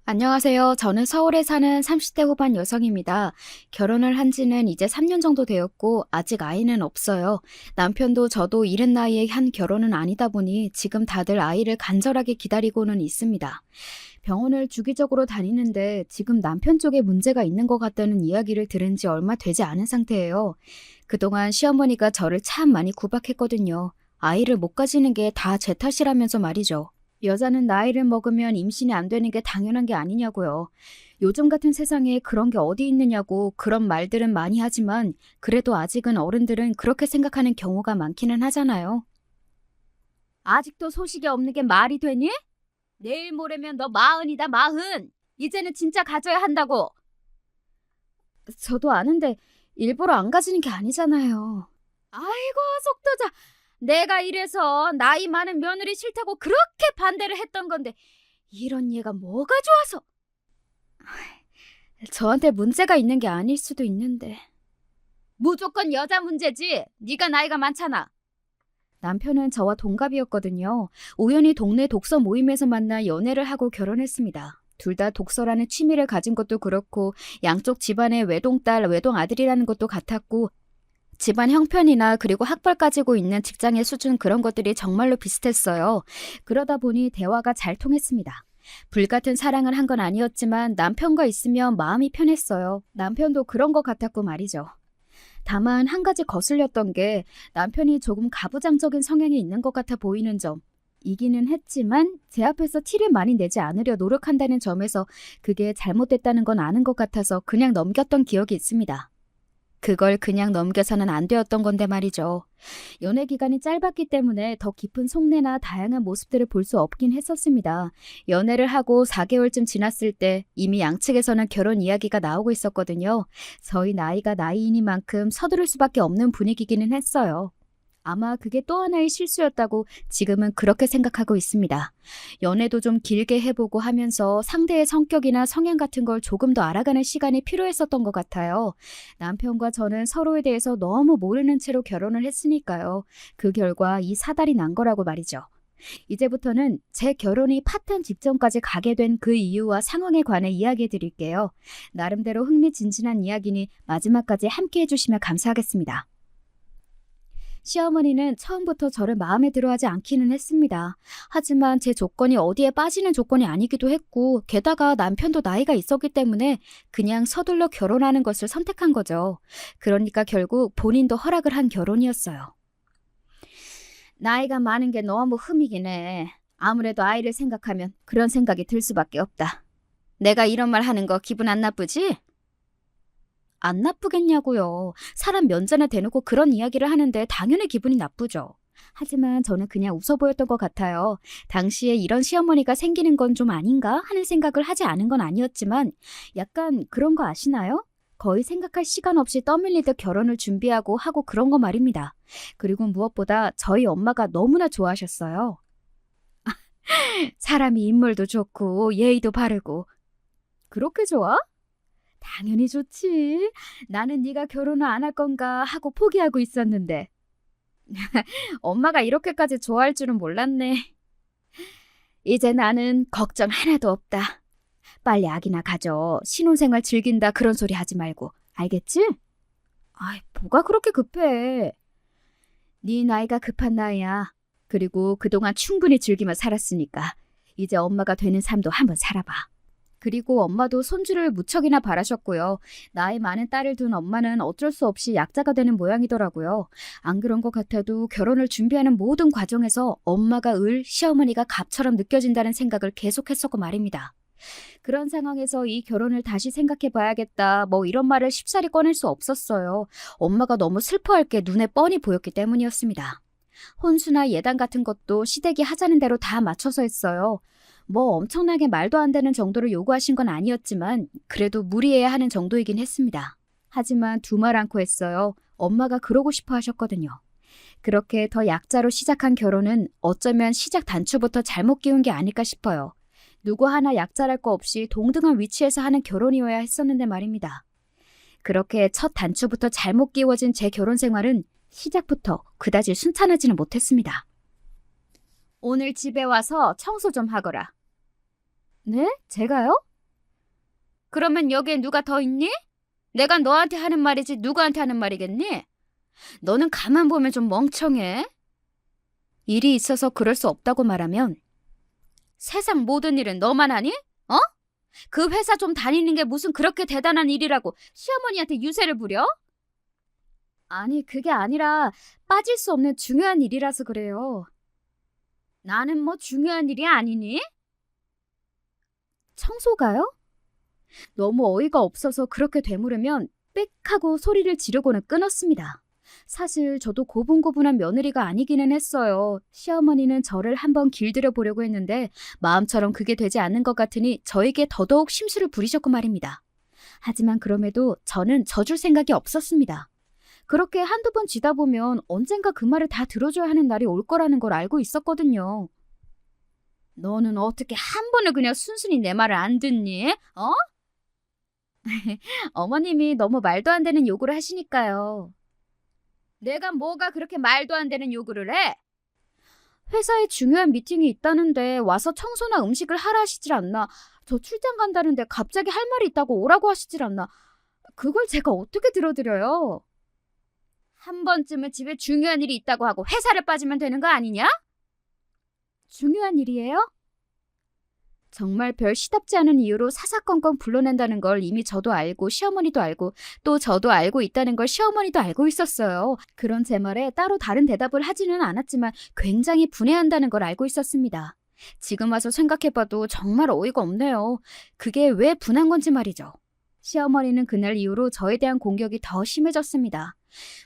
안녕하세요. 저는 서울에 사는 30대 후반 여성입니다. 결혼을 한 지는 이제 3년 정도 되었고, 아직 아이는 없어요. 남편도 저도 이른 나이에 한 결혼은 아니다 보니 지금 다들 아이를 간절하게 기다리고는 있습니다. 병원을 주기적으로 다니는데 지금 남편 쪽에 문제가 있는 것 같다는 이야기를 들은 지 얼마 되지 않은 상태예요. 그동안 시어머니가 저를 참 많이 구박했거든요. 아이를 못 가지는 게 다 제 탓이라면서 말이죠. 여자는 나이를 먹으면 임신이 안 되는 게 당연한 게 아니냐고요. 요즘 같은 세상에 그런 게 어디 있느냐고 그런 말들은 많이 하지만 그래도 아직은 어른들은 그렇게 생각하는 경우가 많기는 하잖아요. 아직도 소식이 없는 게 말이 되니? 내일 모레면 너 마흔이다, 마흔. 이제는 진짜 가져야 한다고. 저도 아는데 일부러 안 가지는 게 아니잖아요. 아이고, 속도자. 내가 이래서 나이 많은 며느리 싫다고 그렇게 반대를 했던 건데 이런 얘가 뭐가 좋아서. 저한테 문제가 있는 게 아닐 수도 있는데. 무조건 여자 문제지. 네가 나이가 많잖아. 남편은 저와 동갑이었거든요. 우연히 동네 독서 모임에서 만나 연애를 하고 결혼했습니다. 둘 다 독서라는 취미를 가진 것도 그렇고 양쪽 집안의 외동딸, 외동아들이라는 것도 같았고 집안 형편이나 그리고 학벌 가지고 있는 직장의 수준 그런 것들이 정말로 비슷했어요. 그러다 보니 대화가 잘 통했습니다. 불같은 사랑을 한 건 아니었지만 남편과 있으면 마음이 편했어요. 남편도 그런 것 같았고 말이죠. 다만 한 가지 거슬렸던 게 남편이 조금 가부장적인 성향이 있는 것 같아 보이는 점. 이기는 했지만 제 앞에서 티를 많이 내지 않으려 노력한다는 점에서 그게 잘못됐다는 건 아는 것 같아서 그냥 넘겼던 기억이 있습니다. 그걸 그냥 넘겨서는 안 되었던 건데 말이죠. 연애 기간이 짧았기 때문에 더 깊은 속내나 다양한 모습들을 볼 수 없긴 했었습니다. 연애를 하고 4개월쯤 지났을 때 이미 양측에서는 결혼 이야기가 나오고 있었거든요. 저희 나이가 나이이니만큼 서두를 수밖에 없는 분위기기는 했어요. 아마 그게 또 하나의 실수였다고 지금은 그렇게 생각하고 있습니다. 연애도 좀 길게 해보고 하면서 상대의 성격이나 성향 같은 걸 조금 더 알아가는 시간이 필요했었던 것 같아요. 남편과 저는 서로에 대해서 너무 모르는 채로 결혼을 했으니까요. 그 결과 이 사달이 난 거라고 말이죠. 이제부터는 제 결혼이 파탄 직전까지 가게 된 그 이유와 상황에 관해 이야기해 드릴게요. 나름대로 흥미진진한 이야기니 마지막까지 함께 해주시면 감사하겠습니다. 시어머니는 처음부터 저를 마음에 들어하지 않기는 했습니다. 하지만 제 조건이 어디에 빠지는 조건이 아니기도 했고 게다가 남편도 나이가 있었기 때문에 그냥 서둘러 결혼하는 것을 선택한 거죠. 그러니까 결국 본인도 허락을 한 결혼이었어요. 나이가 많은 게 너무 흠이긴 해. 아무래도 아이를 생각하면 그런 생각이 들 수밖에 없다. 내가 이런 말 하는 거 기분 안 나쁘지? 안 나쁘겠냐고요. 사람 면전에 대놓고 그런 이야기를 하는데 당연히 기분이 나쁘죠. 하지만 저는 그냥 웃어 보였던 것 같아요. 당시에 이런 시어머니가 생기는 건 좀 아닌가 하는 생각을 하지 않은 건 아니었지만 약간 그런 거 아시나요? 거의 생각할 시간 없이 떠밀리듯 결혼을 준비하고 하고 그런 거 말입니다. 그리고 무엇보다 저희 엄마가 너무나 좋아하셨어요. 사람이 인물도 좋고 예의도 바르고. 그렇게 좋아? 당연히 좋지. 나는 네가 결혼을 안 할 건가 하고 포기하고 있었는데. 엄마가 이렇게까지 좋아할 줄은 몰랐네. 이제 나는 걱정 하나도 없다. 빨리 아기나 가져. 신혼생활 즐긴다 그런 소리 하지 말고. 알겠지? 아이, 뭐가 그렇게 급해. 네 나이가 급한 나이야. 그리고 그동안 충분히 즐기며 살았으니까 이제 엄마가 되는 삶도 한번 살아봐. 그리고 엄마도 손주를 무척이나 바라셨고요. 나이 많은 딸을 둔 엄마는 어쩔 수 없이 약자가 되는 모양이더라고요. 안 그런 것 같아도 결혼을 준비하는 모든 과정에서 엄마가 을, 시어머니가 갑처럼 느껴진다는 생각을 계속했었고 말입니다. 그런 상황에서 이 결혼을 다시 생각해 봐야겠다, 뭐 이런 말을 쉽사리 꺼낼 수 없었어요. 엄마가 너무 슬퍼할 게 눈에 뻔히 보였기 때문이었습니다. 혼수나 예단 같은 것도 시댁이 하자는 대로 다 맞춰서 했어요. 뭐 엄청나게 말도 안 되는 정도로 요구하신 건 아니었지만 그래도 무리해야 하는 정도이긴 했습니다. 하지만 두말 않고 했어요. 엄마가 그러고 싶어 하셨거든요. 그렇게 더 약자로 시작한 결혼은 어쩌면 시작 단추부터 잘못 끼운 게 아닐까 싶어요. 누구 하나 약자랄 거 없이 동등한 위치에서 하는 결혼이어야 했었는데 말입니다. 그렇게 첫 단추부터 잘못 끼워진 제 결혼 생활은 시작부터 그다지 순탄하지는 못했습니다. 오늘 집에 와서 청소 좀 하거라. 네? 제가요? 그러면 여기에 누가 더 있니? 내가 너한테 하는 말이지 누구한테 하는 말이겠니? 너는 가만 보면 좀 멍청해. 일이 있어서 그럴 수 없다고 말하면 세상 모든 일은 너만 하니? 어? 그 회사 좀 다니는 게 무슨 그렇게 대단한 일이라고 시어머니한테 유세를 부려? 아니, 그게 아니라 빠질 수 없는 중요한 일이라서 그래요. 나는 뭐 중요한 일이 아니니? 청소가요? 너무 어이가 없어서 그렇게 되물으면 빽 하고 소리를 지르고는 끊었습니다. 사실 저도 고분고분한 며느리가 아니기는 했어요. 시어머니는 저를 한번 길들여 보려고 했는데 마음처럼 그게 되지 않는 것 같으니 저에게 더더욱 심술을 부리셨고 말입니다. 하지만 그럼에도 저는 져줄 생각이 없었습니다. 그렇게 한두 번 지다 보면 언젠가 그 말을 다 들어줘야 하는 날이 올 거라는 걸 알고 있었거든요. 너는 어떻게 한 번을 그냥 순순히 내 말을 안 듣니? 어? 어머님이 너무 말도 안 되는 요구를 하시니까요. 내가 뭐가 그렇게 말도 안 되는 요구를 해? 회사에 중요한 미팅이 있다는데 와서 청소나 음식을 하라 하시질 않나. 저 출장 간다는데 갑자기 할 말이 있다고 오라고 하시질 않나. 그걸 제가 어떻게 들어드려요? 한 번쯤은 집에 중요한 일이 있다고 하고 회사를 빠지면 되는 거 아니냐? 중요한 일이에요? 정말 별 시답지 않은 이유로 사사건건 불러낸다는 걸 이미 저도 알고 시어머니도 알고 또 저도 알고 있다는 걸 시어머니도 알고 있었어요. 그런 제 말에 따로 다른 대답을 하지는 않았지만 굉장히 분해한다는 걸 알고 있었습니다. 지금 와서 생각해봐도 정말 어이가 없네요. 그게 왜 분한 건지 말이죠. 시어머니는 그날 이후로 저에 대한 공격이 더 심해졌습니다.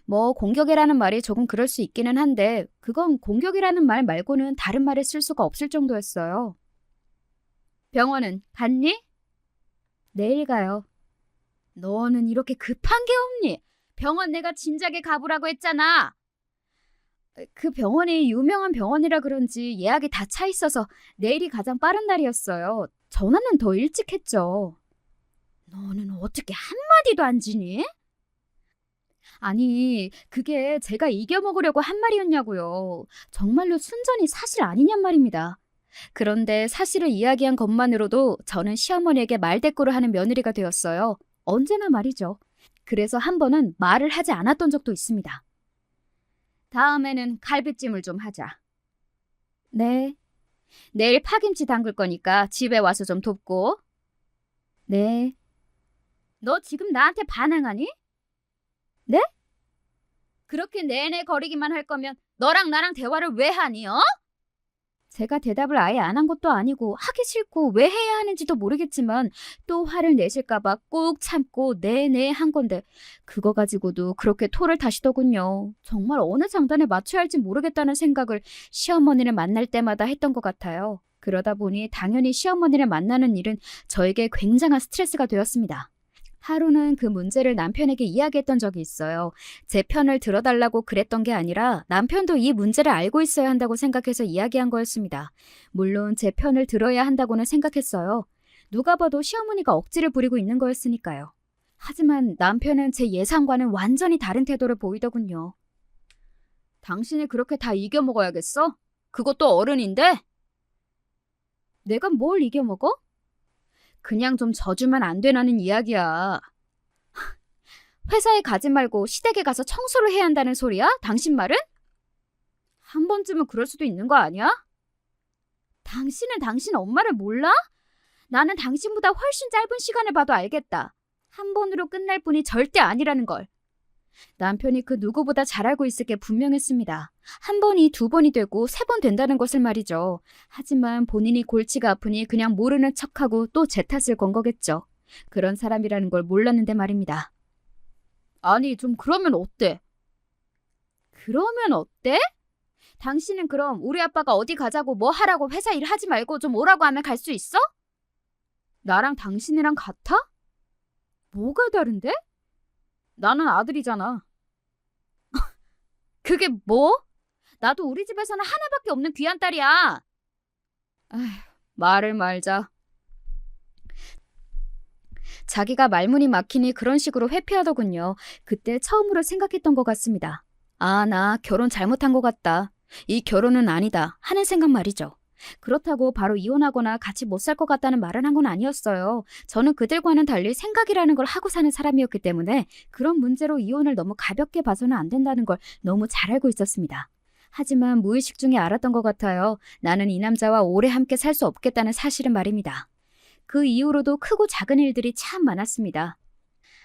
뭐 공격이라는 말이 조금 그럴 수 있기는 한데 그건 공격이라는 말 말고는 다른 말을 쓸 수가 없을 정도였어요. 병원은 갔니? 내일 가요. 너는 이렇게 급한 게 없니? 병원 내가 진작에 가보라고 했잖아. 그 병원이 유명한 병원이라 그런지 예약이 다 차 있어서 내일이 가장 빠른 날이었어요. 전화는 더 일찍 했죠. 너는 어떻게 한마디도 안 지니? 아니, 그게 제가 이겨먹으려고 한 말이었냐고요. 정말로 순전히 사실 아니냔 말입니다. 그런데 사실을 이야기한 것만으로도 저는 시어머니에게 말대꾸를 하는 며느리가 되었어요. 언제나 말이죠. 그래서 한 번은 말을 하지 않았던 적도 있습니다. 다음에는 갈비찜을 좀 하자. 네. 내일 파김치 담글 거니까 집에 와서 좀 돕고. 네. 너 지금 나한테 반항하니? 네? 그렇게 내내 거리기만 할 거면 너랑 나랑 대화를 왜 하니, 어? 제가 대답을 아예 안 한 것도 아니고 하기 싫고 왜 해야 하는지도 모르겠지만 또 화를 내실까 봐 꾹 참고 네네 한 건데 그거 가지고도 그렇게 토를 타시더군요. 정말 어느 장단에 맞춰야 할지 모르겠다는 생각을 시어머니를 만날 때마다 했던 것 같아요. 그러다 보니 당연히 시어머니를 만나는 일은 저에게 굉장한 스트레스가 되었습니다. 하루는 그 문제를 남편에게 이야기했던 적이 있어요. 제 편을 들어달라고 그랬던 게 아니라 남편도 이 문제를 알고 있어야 한다고 생각해서 이야기한 거였습니다. 물론 제 편을 들어야 한다고는 생각했어요. 누가 봐도 시어머니가 억지를 부리고 있는 거였으니까요. 하지만 남편은 제 예상과는 완전히 다른 태도를 보이더군요. 당신이 그렇게 다 이겨먹어야겠어? 그것도 어른인데? 내가 뭘 이겨먹어? 그냥 좀 져주면 안 되나는 이야기야. 회사에 가지 말고 시댁에 가서 청소를 해야 한다는 소리야? 당신 말은? 한 번쯤은 그럴 수도 있는 거 아니야? 당신은 당신 엄마를 몰라? 나는 당신보다 훨씬 짧은 시간을 봐도 알겠다. 한 번으로 끝날 뿐이 절대 아니라는 걸. 남편이 그 누구보다 잘 알고 있을 게 분명했습니다. 한 번이 두 번이 되고 세 번 된다는 것을 말이죠. 하지만 본인이 골치가 아프니 그냥 모르는 척하고 또 제 탓을 건 거겠죠. 그런 사람이라는 걸 몰랐는데 말입니다. 아니, 좀 그러면 어때? 그러면 어때? 당신은 그럼 우리 아빠가 어디 가자고 뭐 하라고 회사 일 하지 말고 좀 오라고 하면 갈 수 있어? 나랑 당신이랑 같아? 뭐가 다른데? 나는 아들이잖아. 그게 뭐? 나도 우리 집에서는 하나밖에 없는 귀한 딸이야. 아휴, 말을 말자. 자기가 말문이 막히니 그런 식으로 회피하더군요. 그때 처음으로 생각했던 것 같습니다. 아, 나 결혼 잘못한 것 같다. 이 결혼은 아니다 하는 생각 말이죠. 그렇다고 바로 이혼하거나 같이 못 살 것 같다는 말을 한 건 아니었어요. 저는 그들과는 달리 생각이라는 걸 하고 사는 사람이었기 때문에 그런 문제로 이혼을 너무 가볍게 봐서는 안 된다는 걸 너무 잘 알고 있었습니다. 하지만 무의식 중에 알았던 것 같아요. 나는 이 남자와 오래 함께 살 수 없겠다는 사실은 말입니다. 그 이후로도 크고 작은 일들이 참 많았습니다.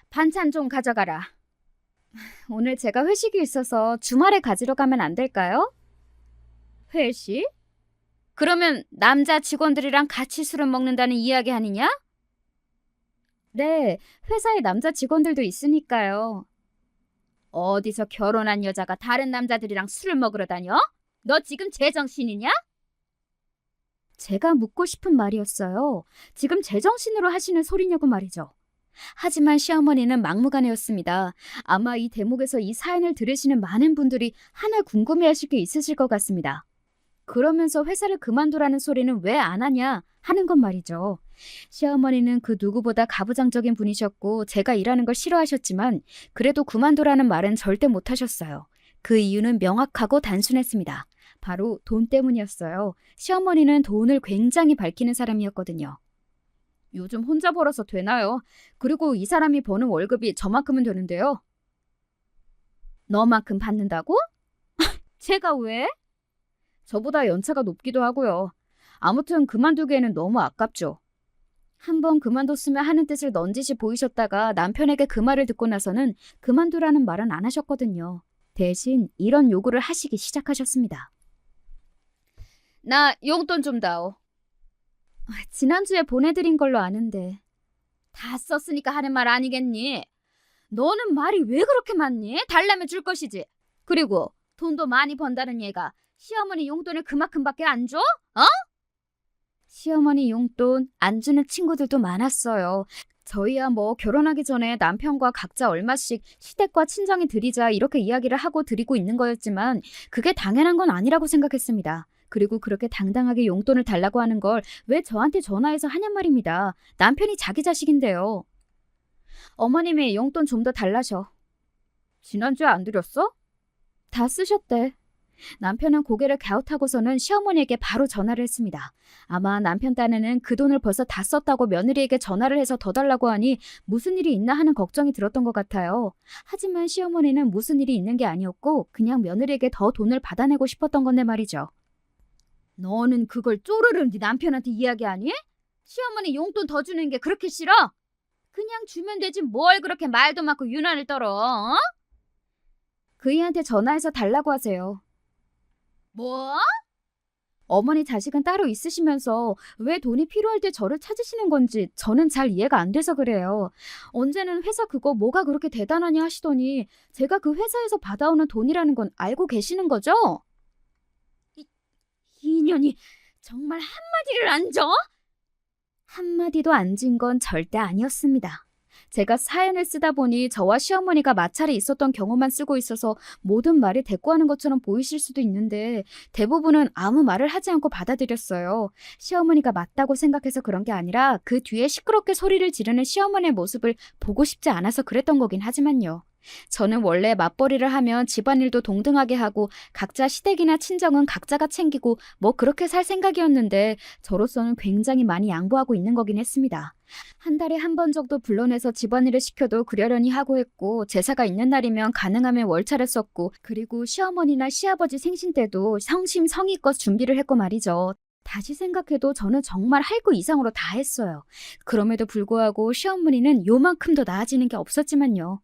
반찬 좀 가져가라. 오늘 제가 회식이 있어서 주말에 가지러 가면 안 될까요? 회식? 그러면 남자 직원들이랑 같이 술을 먹는다는 이야기 아니냐? 네, 회사에 남자 직원들도 있으니까요. 어디서 결혼한 여자가 다른 남자들이랑 술을 먹으러 다녀? 너 지금 제정신이냐? 제가 묻고 싶은 말이었어요. 지금 제정신으로 하시는 소리냐고 말이죠. 하지만 시어머니는 막무가내였습니다. 아마 이 대목에서 이 사연을 들으시는 많은 분들이 하나 궁금해하실 게 있으실 것 같습니다. 그러면서 회사를 그만두라는 소리는 왜 안 하냐 하는 건 말이죠. 시어머니는 그 누구보다 가부장적인 분이셨고 제가 일하는 걸 싫어하셨지만 그래도 그만두라는 말은 절대 못 하셨어요. 그 이유는 명확하고 단순했습니다. 바로 돈 때문이었어요. 시어머니는 돈을 굉장히 밝히는 사람이었거든요. 요즘 혼자 벌어서 되나요? 그리고 이 사람이 버는 월급이 저만큼은 되는데요. 너만큼 받는다고? 제가 왜? 저보다 연차가 높기도 하고요. 아무튼 그만두기에는 너무 아깝죠. 한번 그만뒀으면 하는 뜻을 넌지시 보이셨다가 남편에게 그 말을 듣고 나서는 그만두라는 말은 안 하셨거든요. 대신 이런 요구를 하시기 시작하셨습니다. 나 용돈 좀 다오. 지난주에 보내드린 걸로 아는데. 다 썼으니까 하는 말 아니겠니? 너는 말이 왜 그렇게 많니? 달라면 줄 것이지. 그리고 돈도 많이 번다는 얘가 시어머니 용돈을 그만큼밖에 안 줘? 어? 시어머니 용돈 안 주는 친구들도 많았어요. 저희야 뭐 결혼하기 전에 남편과 각자 얼마씩 시댁과 친정에 드리자 이렇게 이야기를 하고 드리고 있는 거였지만 그게 당연한 건 아니라고 생각했습니다. 그리고 그렇게 당당하게 용돈을 달라고 하는 걸 왜 저한테 전화해서 하냔 말입니다. 남편이 자기 자식인데요. 어머님이 용돈 좀 더 달라셔. 지난주에 안 드렸어? 다 쓰셨대. 남편은 고개를 갸웃하고서는 시어머니에게 바로 전화를 했습니다. 아마 남편 딴에는 그 돈을 벌써 다 썼다고 며느리에게 전화를 해서 더 달라고 하니 무슨 일이 있나 하는 걱정이 들었던 것 같아요. 하지만 시어머니는 무슨 일이 있는 게 아니었고 그냥 며느리에게 더 돈을 받아내고 싶었던 건데 말이죠. 너는 그걸 쪼르르 네 남편한테 이야기하니? 시어머니 용돈 더 주는 게 그렇게 싫어? 그냥 주면 되지 뭘 그렇게 말도 많고 유난을 떨어, 어? 그이한테 전화해서 달라고 하세요. 뭐? 어머니 자식은 따로 있으시면서 왜 돈이 필요할 때 저를 찾으시는 건지 저는 잘 이해가 안 돼서 그래요. 언제는 회사 그거 뭐가 그렇게 대단하냐 하시더니 제가 그 회사에서 받아오는 돈이라는 건 알고 계시는 거죠? 이 인연이 정말 한마디를 안 줘? 한마디도 안 진 건 절대 아니었습니다. 제가 사연을 쓰다 보니 저와 시어머니가 마찰이 있었던 경우만 쓰고 있어서 모든 말이 대꾸하는 것처럼 보이실 수도 있는데 대부분은 아무 말을 하지 않고 받아들였어요. 시어머니가 맞다고 생각해서 그런 게 아니라 그 뒤에 시끄럽게 소리를 지르는 시어머니의 모습을 보고 싶지 않아서 그랬던 거긴 하지만요. 저는 원래 맞벌이를 하면 집안일도 동등하게 하고 각자 시댁이나 친정은 각자가 챙기고 뭐 그렇게 살 생각이었는데 저로서는 굉장히 많이 양보하고 있는 거긴 했습니다. 한 달에 한 번 정도 불러내서 집안일을 시켜도 그러려니 하고 했고 제사가 있는 날이면 가능하면 월차를 썼고 그리고 시어머니나 시아버지 생신 때도 성심성의껏 준비를 했고 말이죠. 다시 생각해도 저는 정말 할 거 이상으로 다 했어요. 그럼에도 불구하고 시어머니는 요만큼도 나아지는 게 없었지만요.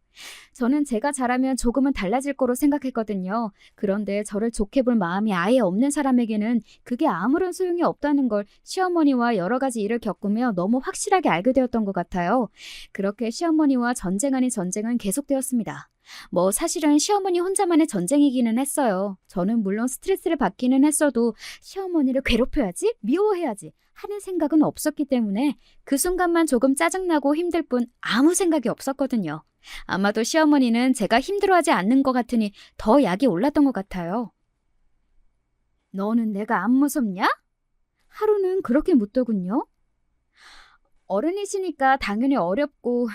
저는 제가 잘하면 조금은 달라질 거로 생각했거든요. 그런데 저를 좋게 볼 마음이 아예 없는 사람에게는 그게 아무런 소용이 없다는 걸 시어머니와 여러 가지 일을 겪으며 너무 확실하게 알게 되었던 것 같아요. 그렇게 시어머니와 전쟁 아닌 전쟁은 계속되었습니다. 뭐 사실은 시어머니 혼자만의 전쟁이기는 했어요. 저는 물론 스트레스를 받기는 했어도 시어머니를 괴롭혀야지, 미워해야지 하는 생각은 없었기 때문에 그 순간만 조금 짜증나고 힘들 뿐 아무 생각이 없었거든요. 아마도 시어머니는 제가 힘들어하지 않는 것 같으니 더 약이 올랐던 것 같아요. 너는 내가 안 무섭냐? 하루는 그렇게 묻더군요. 어른이시니까 당연히 어렵고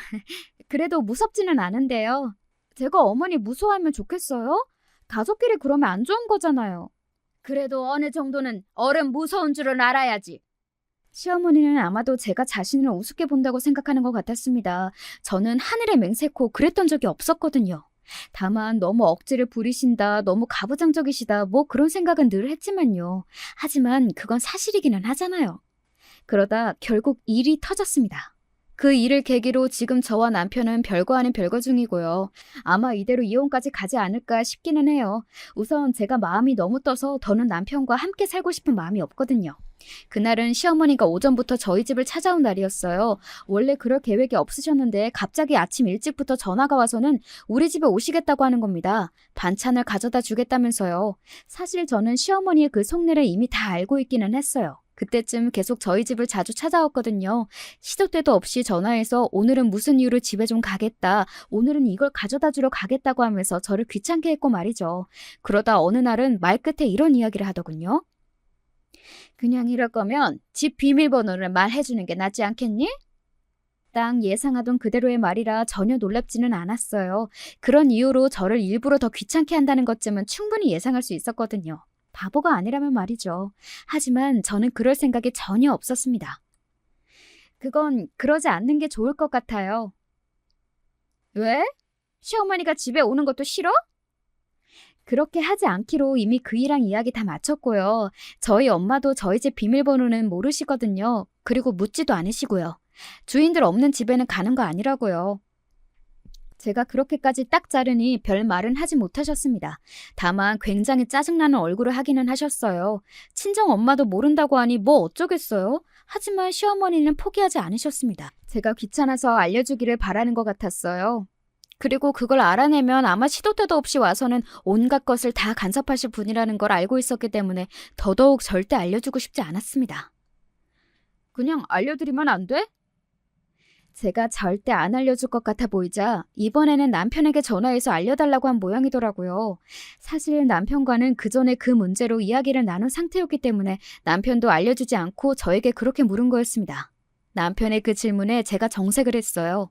그래도 무섭지는 않은데요. 제가 어머니 무서워하면 좋겠어요? 가족끼리 그러면 안 좋은 거잖아요. 그래도 어느 정도는 어른 무서운 줄은 알아야지. 시어머니는 아마도 제가 자신을 우습게 본다고 생각하는 것 같았습니다. 저는 하늘에 맹세코 그랬던 적이 없었거든요. 다만 너무 억지를 부리신다, 너무 가부장적이시다, 뭐 그런 생각은 늘 했지만요. 하지만 그건 사실이기는 하잖아요. 그러다 결국 일이 터졌습니다. 그 일을 계기로 지금 저와 남편은 별거 아닌 별거 중이고요. 아마 이대로 이혼까지 가지 않을까 싶기는 해요. 우선 제가 마음이 너무 떠서 더는 남편과 함께 살고 싶은 마음이 없거든요. 그날은 시어머니가 오전부터 저희 집을 찾아온 날이었어요. 원래 그럴 계획이 없으셨는데 갑자기 아침 일찍부터 전화가 와서는 우리 집에 오시겠다고 하는 겁니다. 반찬을 가져다 주겠다면서요. 사실 저는 시어머니의 그 속내를 이미 다 알고 있기는 했어요. 그때쯤 계속 저희 집을 자주 찾아왔거든요. 시도 때도 없이 전화해서 오늘은 무슨 이유로 집에 좀 가겠다, 오늘은 이걸 가져다 주러 가겠다고 하면서 저를 귀찮게 했고 말이죠. 그러다 어느 날은 말끝에 이런 이야기를 하더군요. 그냥 이럴 거면 집 비밀번호를 말해주는 게 낫지 않겠니? 딱 예상하던 그대로의 말이라 전혀 놀랍지는 않았어요. 그런 이유로 저를 일부러 더 귀찮게 한다는 것쯤은 충분히 예상할 수 있었거든요. 바보가 아니라면 말이죠. 하지만 저는 그럴 생각이 전혀 없었습니다. 그건 그러지 않는 게 좋을 것 같아요. 왜? 시어머니가 집에 오는 것도 싫어? 그렇게 하지 않기로 이미 그이랑 이야기 다 마쳤고요. 저희 엄마도 저희 집 비밀번호는 모르시거든요. 그리고 묻지도 않으시고요. 주인들 없는 집에는 가는 거 아니라고요. 제가 그렇게까지 딱 자르니 별 말은 하지 못하셨습니다. 다만 굉장히 짜증나는 얼굴을 하기는 하셨어요. 친정 엄마도 모른다고 하니 뭐 어쩌겠어요? 하지만 시어머니는 포기하지 않으셨습니다. 제가 귀찮아서 알려주기를 바라는 것 같았어요. 그리고 그걸 알아내면 아마 시도 때도 없이 와서는 온갖 것을 다 간섭하실 분이라는 걸 알고 있었기 때문에 더더욱 절대 알려주고 싶지 않았습니다. 그냥 알려드리면 안 돼? 제가 절대 안 알려줄 것 같아 보이자 이번에는 남편에게 전화해서 알려달라고 한 모양이더라고요. 사실 남편과는 그전에 그 문제로 이야기를 나눈 상태였기 때문에 남편도 알려주지 않고 저에게 그렇게 물은 거였습니다. 남편의 그 질문에 제가 정색을 했어요.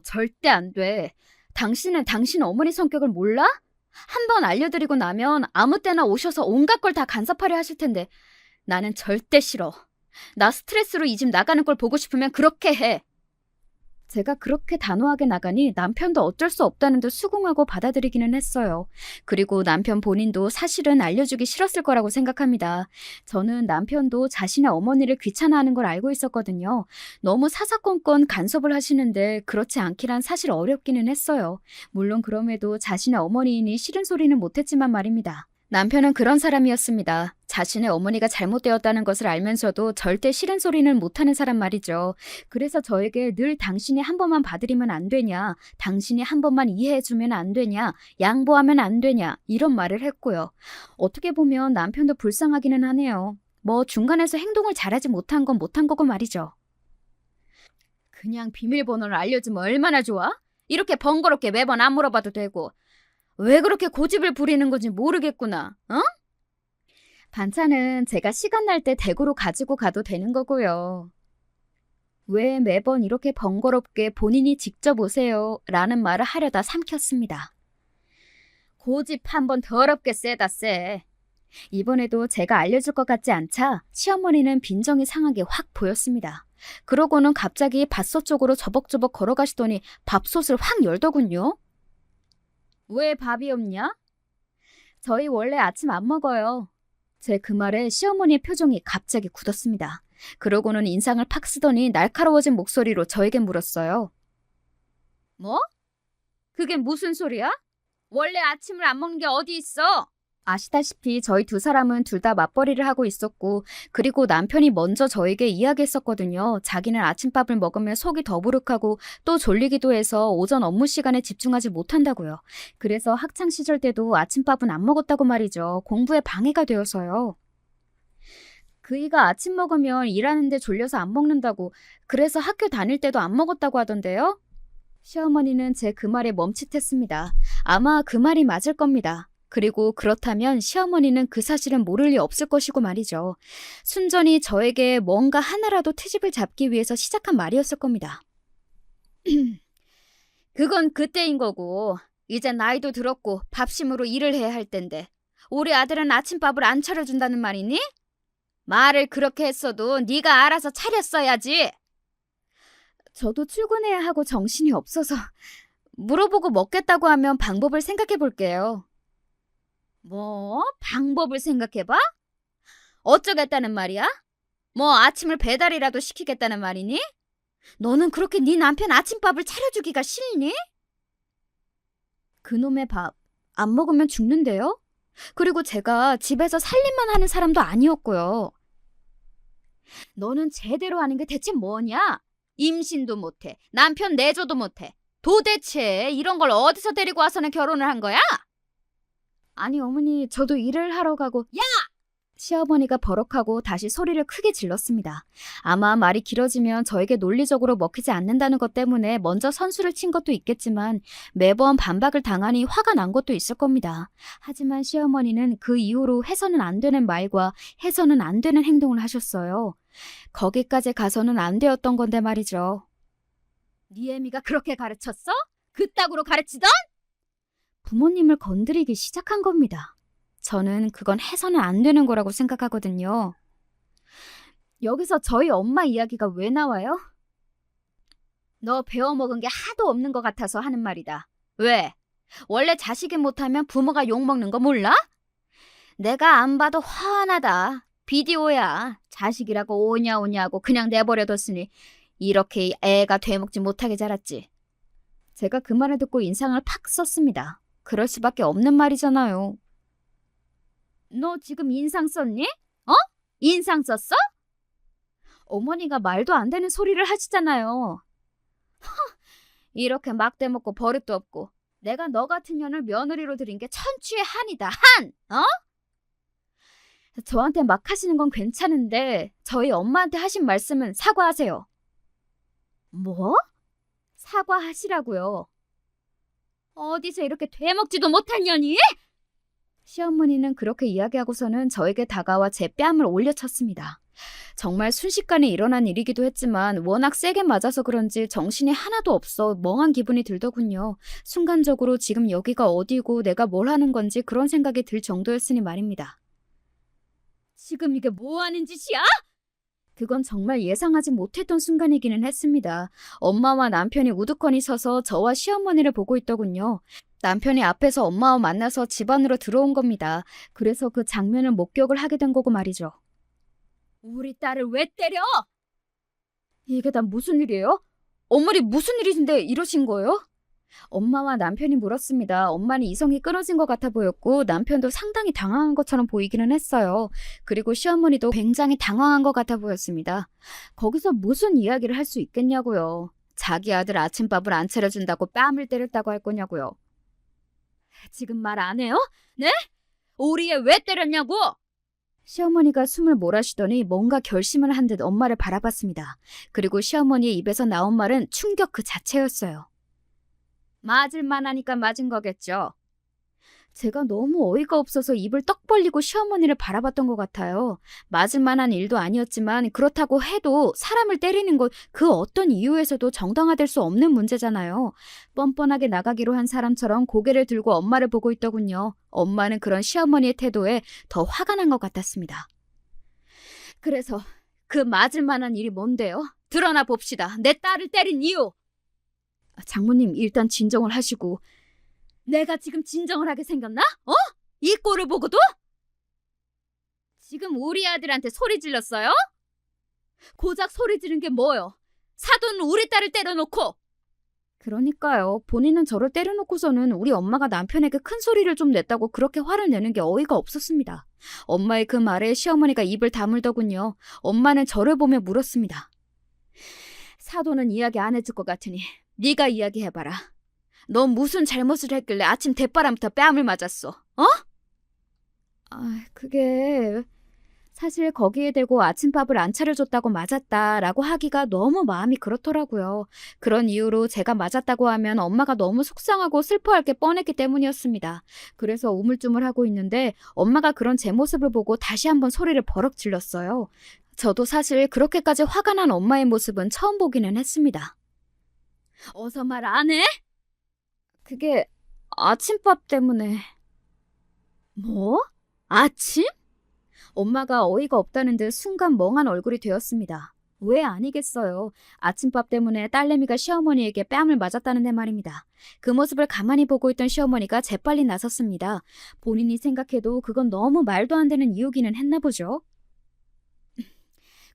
절대 안 돼. 당신은 당신 어머니 성격을 몰라? 한 번 알려드리고 나면 아무 때나 오셔서 온갖 걸 다 간섭하려 하실 텐데 나는 절대 싫어. 나 스트레스로 이 집 나가는 걸 보고 싶으면 그렇게 해. 제가 그렇게 단호하게 나가니 남편도 어쩔 수 없다는 듯 수긍하고 받아들이기는 했어요. 그리고 남편 본인도 사실은 알려주기 싫었을 거라고 생각합니다. 저는 남편도 자신의 어머니를 귀찮아하는 걸 알고 있었거든요. 너무 사사건건 간섭을 하시는데 그렇지 않기란 사실 어렵기는 했어요. 물론 그럼에도 자신의 어머니이니 싫은 소리는 못했지만 말입니다. 남편은 그런 사람이었습니다. 자신의 어머니가 잘못되었다는 것을 알면서도 절대 싫은 소리는 못하는 사람 말이죠. 그래서 저에게 늘 당신이 한 번만 봐드리면 안 되냐, 당신이 한 번만 이해해주면 안 되냐, 양보하면 안 되냐 이런 말을 했고요. 어떻게 보면 남편도 불쌍하기는 하네요. 뭐 중간에서 행동을 잘하지 못한 건 못한 거고 말이죠. 그냥 비밀번호를 알려주면 얼마나 좋아? 이렇게 번거롭게 매번 안 물어봐도 되고. 왜 그렇게 고집을 부리는 건지 모르겠구나. 어? 반찬은 제가 시간 날 때 댁으로 가지고 가도 되는 거고요. 왜 매번 이렇게 번거롭게 본인이 직접 오세요? 라는 말을 하려다 삼켰습니다. 고집 한번 더럽게 세다 세. 이번에도 제가 알려줄 것 같지 않자 시어머니는 빈정이 상하게 확 보였습니다. 그러고는 갑자기 밭소 쪽으로 저벅저벅 걸어가시더니 밥솥을 확 열더군요. 왜 밥이 없냐? 저희 원래 아침 안 먹어요. 제 그 말에 시어머니의 표정이 갑자기 굳었습니다. 그러고는 인상을 팍 쓰더니 날카로워진 목소리로 저에게 물었어요. 뭐? 그게 무슨 소리야? 원래 아침을 안 먹는 게 어디 있어? 아시다시피 저희 두 사람은 둘 다 맞벌이를 하고 있었고 그리고 남편이 먼저 저에게 이야기했었거든요. 자기는 아침밥을 먹으면 속이 더부룩하고 또 졸리기도 해서 오전 업무 시간에 집중하지 못한다고요. 그래서 학창시절 때도 아침밥은 안 먹었다고 말이죠. 공부에 방해가 되어서요. 그이가 아침 먹으면 일하는데 졸려서 안 먹는다고 그래서 학교 다닐 때도 안 먹었다고 하던데요. 시어머니는 제 그 말에 멈칫했습니다. 아마 그 말이 맞을 겁니다. 그리고 그렇다면 시어머니는 그 사실은 모를 리 없을 것이고 말이죠. 순전히 저에게 뭔가 하나라도 트집을 잡기 위해서 시작한 말이었을 겁니다. 그건 그때인 거고 이제 나이도 들었고 밥심으로 일을 해야 할 텐데 우리 아들은 아침밥을 안 차려준다는 말이니? 말을 그렇게 했어도 네가 알아서 차렸어야지. 저도 출근해야 하고 정신이 없어서 물어보고 먹겠다고 하면 방법을 생각해 볼게요. 뭐? 방법을 생각해봐? 어쩌겠다는 말이야? 뭐 아침을 배달이라도 시키겠다는 말이니? 너는 그렇게 네 남편 아침밥을 차려주기가 싫니? 그놈의 밥 안 먹으면 죽는데요? 그리고 제가 집에서 살림만 하는 사람도 아니었고요. 너는 제대로 하는 게 대체 뭐냐? 임신도 못해. 남편 내조도 못해. 도대체 이런 걸 어디서 데리고 와서는 결혼을 한 거야? 아니 어머니, 저도 일을 하러 가고. 야! 시어머니가 버럭하고 다시 소리를 크게 질렀습니다. 아마 말이 길어지면 저에게 논리적으로 먹히지 않는다는 것 때문에 먼저 선수를 친 것도 있겠지만 매번 반박을 당하니 화가 난 것도 있을 겁니다. 하지만 시어머니는 그 이후로 해서는 안 되는 말과 해서는 안 되는 행동을 하셨어요. 거기까지 가서는 안 되었던 건데 말이죠. 네 애미가 그렇게 가르쳤어? 그따구로 가르치던? 부모님을 건드리기 시작한 겁니다. 저는 그건 해서는 안 되는 거라고 생각하거든요. 여기서 저희 엄마 이야기가 왜 나와요? 너 배워먹은 게 하도 없는 것 같아서 하는 말이다. 왜? 원래 자식이 못하면 부모가 욕먹는 거 몰라? 내가 안 봐도 화나다. 비디오야. 자식이라고 오냐 오냐고 그냥 내버려뒀으니 이렇게 애가 되먹지 못하게 자랐지. 제가 그 말을 듣고 인상을 팍 썼습니다. 그럴 수밖에 없는 말이잖아요. 너 지금 인상 썼니? 어? 인상 썼어? 어머니가 말도 안 되는 소리를 하시잖아요. 이렇게 막대 먹고 버릇도 없고 내가 너 같은 년을 며느리로 들인 게 천추의 한이다. 한! 어? 저한테 막 하시는 건 괜찮은데 저희 엄마한테 하신 말씀은 사과하세요. 뭐? 사과하시라고요. 어디서 이렇게 되먹지도 못한 년이? 시어머니는 그렇게 이야기하고서는 저에게 다가와 제 뺨을 올려쳤습니다. 정말 순식간에 일어난 일이기도 했지만 워낙 세게 맞아서 그런지 정신이 하나도 없어 멍한 기분이 들더군요. 순간적으로 지금 여기가 어디고 내가 뭘 하는 건지 그런 생각이 들 정도였으니 말입니다. 지금 이게 뭐 하는 짓이야? 그건 정말 예상하지 못했던 순간이기는 했습니다. 엄마와 남편이 우두커니 서서 저와 시어머니를 보고 있더군요. 남편이 앞에서 엄마와 만나서 집 안으로 들어온 겁니다. 그래서 그 장면을 목격을 하게 된 거고 말이죠. 우리 딸을 왜 때려? 이게 다 무슨 일이에요? 어머니 무슨 일이신데 이러신 거예요? 엄마와 남편이 물었습니다. 엄마는 이성이 끊어진 것 같아 보였고 남편도 상당히 당황한 것처럼 보이기는 했어요. 그리고 시어머니도 굉장히 당황한 것 같아 보였습니다. 거기서 무슨 이야기를 할 수 있겠냐고요. 자기 아들 아침밥을 안 차려준다고 뺨을 때렸다고 할 거냐고요. 지금 말 안 해요? 네? 우리 애 왜 때렸냐고? 시어머니가 숨을 몰아쉬더니 뭔가 결심을 한 듯 엄마를 바라봤습니다. 그리고 시어머니의 입에서 나온 말은 충격 그 자체였어요. 맞을만 하니까 맞은 거겠죠. 제가 너무 어이가 없어서 입을 떡 벌리고 시어머니를 바라봤던 것 같아요. 맞을 만한 일도 아니었지만 그렇다고 해도 사람을 때리는 것 그 어떤 이유에서도 정당화될 수 없는 문제잖아요. 뻔뻔하게 나가기로 한 사람처럼 고개를 들고 엄마를 보고 있더군요. 엄마는 그런 시어머니의 태도에 더 화가 난 것 같았습니다. 그래서 그 맞을 만한 일이 뭔데요? 드러나 봅시다. 내 딸을 때린 이유. 장모님 일단 진정을 하시고. 내가 지금 진정을 하게 생겼나? 어? 이 꼴을 보고도? 지금 우리 아들한테 소리 질렀어요? 고작 소리 지른 게 뭐요? 사돈 우리 딸을 때려놓고. 그러니까요. 본인은 저를 때려놓고서는 우리 엄마가 남편에게 큰 소리를 좀 냈다고 그렇게 화를 내는 게 어이가 없었습니다. 엄마의 그 말에 시어머니가 입을 다물더군요. 엄마는 저를 보며 물었습니다. 사돈은 이야기 안 해줄 것 같으니 네가 이야기해봐라. 너 무슨 잘못을 했길래 아침 대바람부터 뺨을 맞았어? 어? 그게 사실 거기에 대고 아침밥을 안 차려줬다고 맞았다라고 하기가 너무 마음이 그렇더라고요. 그런 이유로 제가 맞았다고 하면 엄마가 너무 속상하고 슬퍼할 게 뻔했기 때문이었습니다. 그래서 우물쭈물하고 있는데 엄마가 그런 제 모습을 보고 다시 한번 소리를 버럭 질렀어요. 저도 사실 그렇게까지 화가 난 엄마의 모습은 처음 보기는 했습니다. 어서 말 안 해? 그게 아침밥 때문에. 뭐? 아침? 엄마가 어이가 없다는 듯 순간 멍한 얼굴이 되었습니다. 왜 아니겠어요. 아침밥 때문에 딸내미가 시어머니에게 뺨을 맞았다는데 말입니다. 그 모습을 가만히 보고 있던 시어머니가 재빨리 나섰습니다. 본인이 생각해도 그건 너무 말도 안 되는 이유기는 했나 보죠.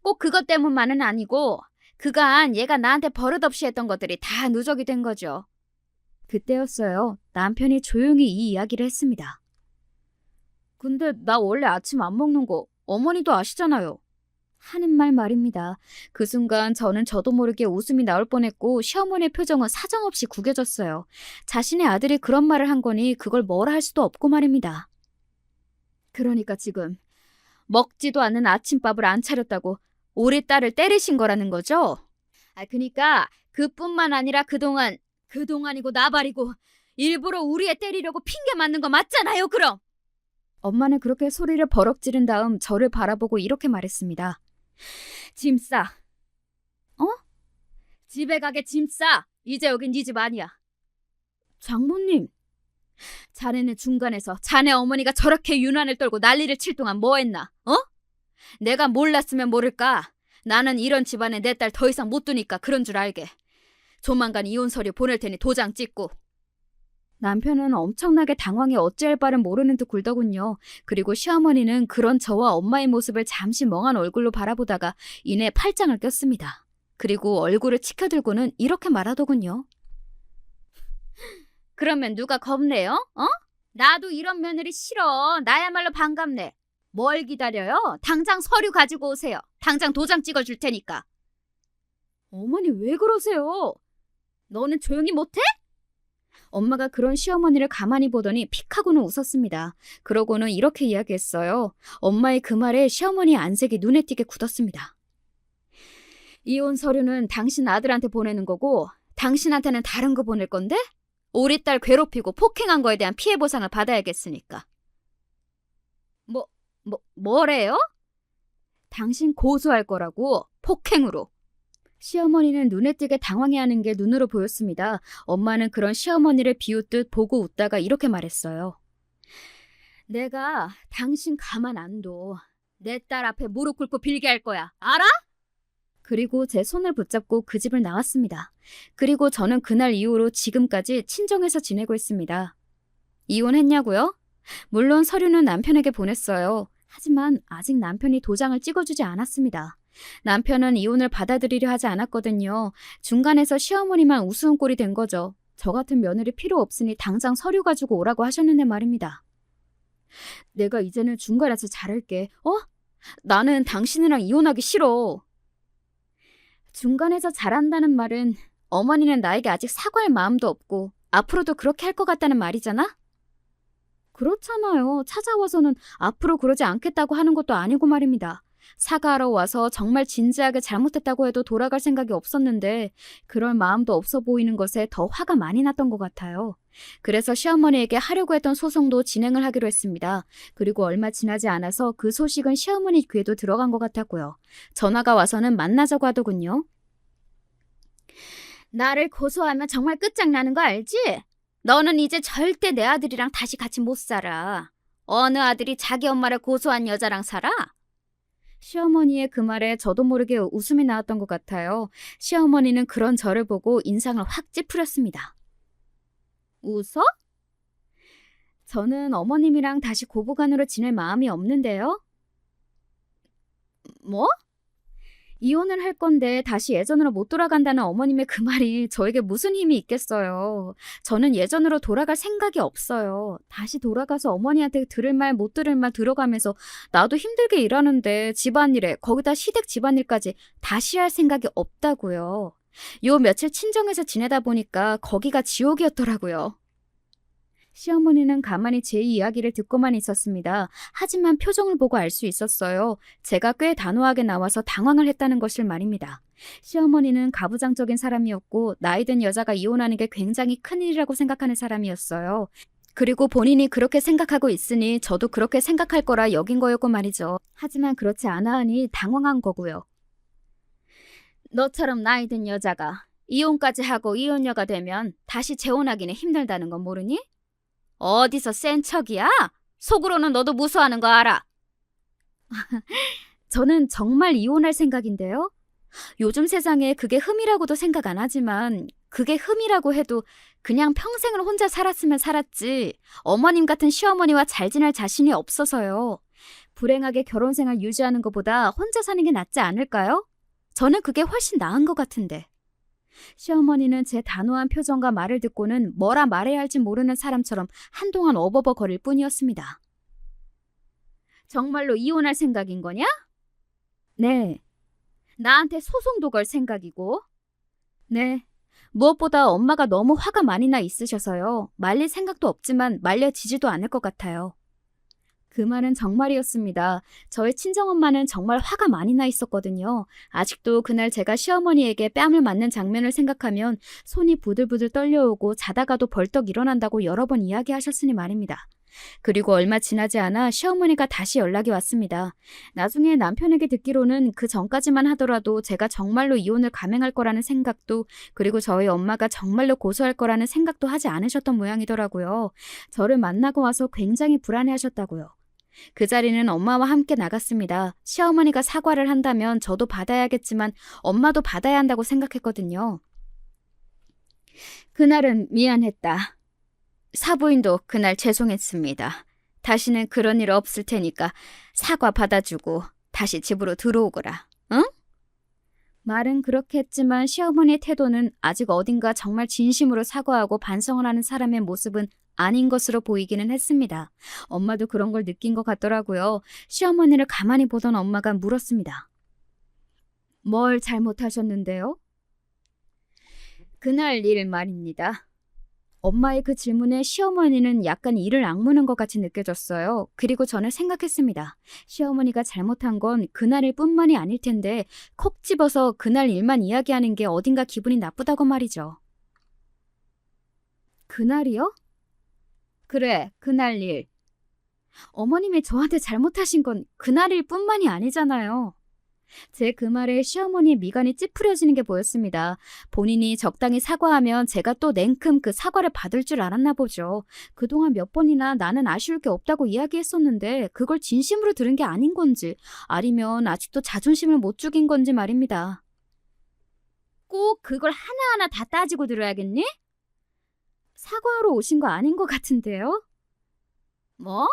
꼭 그것 때문만은 아니고 그간 얘가 나한테 버릇없이 했던 것들이 다 누적이 된 거죠. 그때였어요. 남편이 조용히 이 이야기를 했습니다. 근데 나 원래 아침 안 먹는 거 어머니도 아시잖아요. 하는 말 말입니다. 그 순간 저는 저도 모르게 웃음이 나올 뻔했고 시어머니의 표정은 사정없이 구겨졌어요. 자신의 아들이 그런 말을 한 거니 그걸 뭐라 할 수도 없고 말입니다. 그러니까 지금 먹지도 않는 아침밥을 안 차렸다고 우리 딸을 때리신 거라는 거죠? 그니까 그뿐만 아니라 그동안이고 나발이고 일부러 우리 애 때리려고 핑계 맞는 거 맞잖아요, 그럼. 엄마는 그렇게 소리를 버럭 지른 다음 저를 바라보고 이렇게 말했습니다. 짐 싸. 어? 집에 가게 짐 싸. 이제 여긴 네 집 아니야. 장모님. 자네는 중간에서 자네 어머니가 저렇게 유난을 떨고 난리를 칠 동안 뭐 했나? 어? 내가 몰랐으면 모를까. 나는 이런 집안에 내 딸 더 이상 못 두니까 그런 줄 알게. 조만간 이혼 서류 보낼 테니 도장 찍고. 남편은 엄청나게 당황해 어찌할 바를 모르는 듯 굴더군요. 그리고 시어머니는 그런 저와 엄마의 모습을 잠시 멍한 얼굴로 바라보다가 이내 팔짱을 꼈습니다. 그리고 얼굴을 치켜들고는 이렇게 말하더군요. 그러면 누가 겁내요? 어? 나도 이런 며느리 싫어. 나야말로 반갑네. 뭘 기다려요? 당장 서류 가지고 오세요. 당장 도장 찍어줄 테니까. 어머니 왜 그러세요? 너는 조용히 못해? 엄마가 그런 시어머니를 가만히 보더니 픽 하고는 웃었습니다. 그러고는 이렇게 이야기했어요. 엄마의 그 말에 시어머니의 안색이 눈에 띄게 굳었습니다. 이혼 서류는 당신 아들한테 보내는 거고 당신한테는 다른 거 보낼 건데? 우리 딸 괴롭히고 폭행한 거에 대한 피해 보상을 받아야겠으니까. 뭐래요? 당신 고소할 거라고, 폭행으로. 시어머니는 눈에 띄게 당황해하는 게 눈으로 보였습니다. 엄마는 그런 시어머니를 비웃듯 보고 웃다가 이렇게 말했어요. 내가 당신 가만 안 둬. 내 딸 앞에 무릎 꿇고 빌게 할 거야. 알아? 그리고 제 손을 붙잡고 그 집을 나왔습니다. 그리고 저는 그날 이후로 지금까지 친정에서 지내고 있습니다. 이혼했냐고요? 물론 서류는 남편에게 보냈어요. 하지만 아직 남편이 도장을 찍어주지 않았습니다. 남편은 이혼을 받아들이려 하지 않았거든요. 중간에서 시어머니만 우스운 꼴이 된 거죠. 저 같은 며느리 필요 없으니 당장 서류 가지고 오라고 하셨는데 말입니다. 내가 이제는 중간에서 잘할게. 나는 당신이랑 이혼하기 싫어. 중간에서 잘한다는 말은 어머니는 나에게 아직 사과할 마음도 없고 앞으로도 그렇게 할 것 같다는 말이잖아? 그렇잖아요. 찾아와서는 앞으로 그러지 않겠다고 하는 것도 아니고 말입니다. 사과하러 와서 정말 진지하게 잘못했다고 해도 돌아갈 생각이 없었는데 그럴 마음도 없어 보이는 것에 더 화가 많이 났던 것 같아요. 그래서 시어머니에게 하려고 했던 소송도 진행을 하기로 했습니다. 그리고 얼마 지나지 않아서 그 소식은 시어머니 귀에도 들어간 것 같았고요. 전화가 와서는 만나자고 하더군요. 나를 고소하면 정말 끝장나는 거 알지? 너는 이제 절대 내 아들이랑 다시 같이 못 살아. 어느 아들이 자기 엄마를 고소한 여자랑 살아? 시어머니의 그 말에 저도 모르게 웃음이 나왔던 것 같아요. 시어머니는 그런 저를 보고 인상을 확 찌푸렸습니다. 웃어? 저는 어머님이랑 다시 고부간으로 지낼 마음이 없는데요. 뭐? 이혼을 할 건데 다시 예전으로 못 돌아간다는 어머님의 그 말이 저에게 무슨 힘이 있겠어요. 저는 예전으로 돌아갈 생각이 없어요. 다시 돌아가서 어머니한테 들을 말 못 들을 말 들어가면서 나도 힘들게 일하는데 집안일에 거기다 시댁 집안일까지 다시 할 생각이 없다고요. 요 며칠 친정에서 지내다 보니까 거기가 지옥이었더라고요. 시어머니는 가만히 제 이야기를 듣고만 있었습니다. 하지만 표정을 보고 알 수 있었어요. 제가 꽤 단호하게 나와서 당황을 했다는 것을 말입니다. 시어머니는 가부장적인 사람이었고 나이 든 여자가 이혼하는 게 굉장히 큰일이라고 생각하는 사람이었어요. 그리고 본인이 그렇게 생각하고 있으니 저도 그렇게 생각할 거라 여긴 거였고 말이죠. 하지만 그렇지 않아 하니 당황한 거고요. 너처럼 나이 든 여자가 이혼까지 하고 이혼녀가 되면 다시 재혼하기는 힘들다는 건 모르니? 어디서 센 척이야? 속으로는 너도 무서워하는 거 알아. 저는 정말 이혼할 생각인데요. 요즘 세상에 그게 흠이라고도 생각 안 하지만 그게 흠이라고 해도 그냥 평생을 혼자 살았으면 살았지 어머님 같은 시어머니와 잘 지낼 자신이 없어서요. 불행하게 결혼 생활 유지하는 것보다 혼자 사는 게 낫지 않을까요? 저는 그게 훨씬 나은 것 같은데. 시어머니는 제 단호한 표정과 말을 듣고는 뭐라 말해야 할지 모르는 사람처럼 한동안 어버버거릴 뿐이었습니다. 정말로 이혼할 생각인 거냐? 네. 나한테 소송도 걸 생각이고. 네. 무엇보다 엄마가 너무 화가 많이 나 있으셔서요. 말릴 생각도 없지만 말려지지도 않을 것 같아요. 그 말은 정말이었습니다. 저희 친정엄마는 정말 화가 많이 나 있었거든요. 아직도 그날 제가 시어머니에게 뺨을 맞는 장면을 생각하면 손이 부들부들 떨려오고 자다가도 벌떡 일어난다고 여러 번 이야기하셨으니 말입니다. 그리고 얼마 지나지 않아 시어머니가 다시 연락이 왔습니다. 나중에 남편에게 듣기로는 그 전까지만 하더라도 제가 정말로 이혼을 감행할 거라는 생각도, 그리고 저희 엄마가 정말로 고소할 거라는 생각도 하지 않으셨던 모양이더라고요. 저를 만나고 와서 굉장히 불안해하셨다고요. 그 자리는 엄마와 함께 나갔습니다. 시어머니가 사과를 한다면 저도 받아야겠지만 엄마도 받아야 한다고 생각했거든요. 그날은 미안했다. 사부인도 그날 죄송했습니다. 다시는 그런 일 없을 테니까 사과 받아주고 다시 집으로 들어오거라. 응? 말은 그렇게 했지만 시어머니의 태도는 아직 어딘가 정말 진심으로 사과하고 반성을 하는 사람의 모습은 아닌 것으로 보이기는 했습니다. 엄마도 그런 걸 느낀 것 같더라고요. 시어머니를 가만히 보던 엄마가 물었습니다. 뭘 잘못하셨는데요? 그날 일 말입니다. 엄마의 그 질문에 시어머니는 약간 이를 악무는 것 같이 느껴졌어요. 그리고 저는 생각했습니다. 시어머니가 잘못한 건 그날일 뿐만이 아닐 텐데 콕 집어서 그날 일만 이야기하는 게 어딘가 기분이 나쁘다고 말이죠. 그날이요? 그래, 그날 일. 어머님이 저한테 잘못하신 건 그날일 뿐만이 아니잖아요. 제 그 말에 시어머니의 미간이 찌푸려지는 게 보였습니다. 본인이 적당히 사과하면 제가 또 냉큼 그 사과를 받을 줄 알았나 보죠. 그동안 몇 번이나 나는 아쉬울 게 없다고 이야기했었는데 그걸 진심으로 들은 게 아닌 건지, 아니면 아직도 자존심을 못 죽인 건지 말입니다. 꼭 그걸 하나하나 다 따지고 들어야겠니? 사과하러 오신 거 아닌 것 같은데요? 뭐?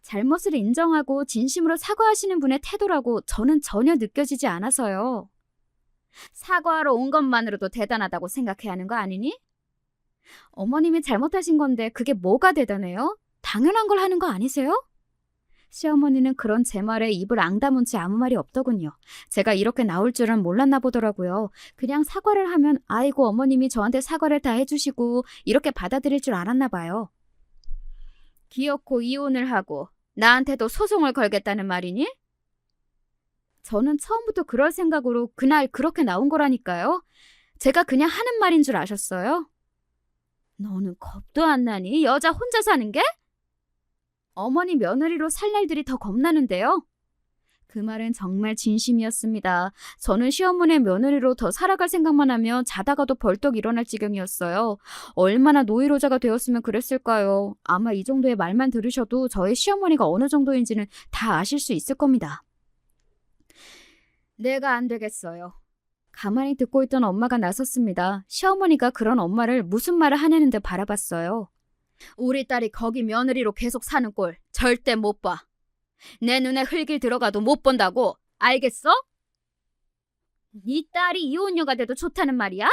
잘못을 인정하고 진심으로 사과하시는 분의 태도라고 저는 전혀 느껴지지 않아서요. 사과하러 온 것만으로도 대단하다고 생각해야 하는 거 아니니? 어머님이 잘못하신 건데 그게 뭐가 대단해요? 당연한 걸 하는 거 아니세요? 시어머니는 그런 제 말에 입을 앙다문 채 아무 말이 없더군요. 제가 이렇게 나올 줄은 몰랐나 보더라고요. 그냥 사과를 하면 아이고 어머님이 저한테 사과를 다 해주시고 이렇게 받아들일 줄 알았나 봐요. 기어코 이혼을 하고 나한테도 소송을 걸겠다는 말이니? 저는 처음부터 그럴 생각으로 그날 그렇게 나온 거라니까요. 제가 그냥 하는 말인 줄 아셨어요? 너는 겁도 안 나니? 여자 혼자 사는 게? 어머니 며느리로 살 날들이 더 겁나는데요. 그 말은 정말 진심이었습니다. 저는 시어머니의 며느리로 더 살아갈 생각만 하면 자다가도 벌떡 일어날 지경이었어요. 얼마나 노이로자가 되었으면 그랬을까요? 아마 이 정도의 말만 들으셔도 저의 시어머니가 어느 정도인지는 다 아실 수 있을 겁니다. 내가 안 되겠어요. 가만히 듣고 있던 엄마가 나섰습니다. 시어머니가 그런 엄마를 무슨 말을 하냐는 듯 바라봤어요. 우리 딸이 거기 며느리로 계속 사는 꼴 절대 못 봐. 내 눈에 흙이 들어가도 못 본다고. 알겠어? 네 딸이 이혼녀가 돼도 좋다는 말이야?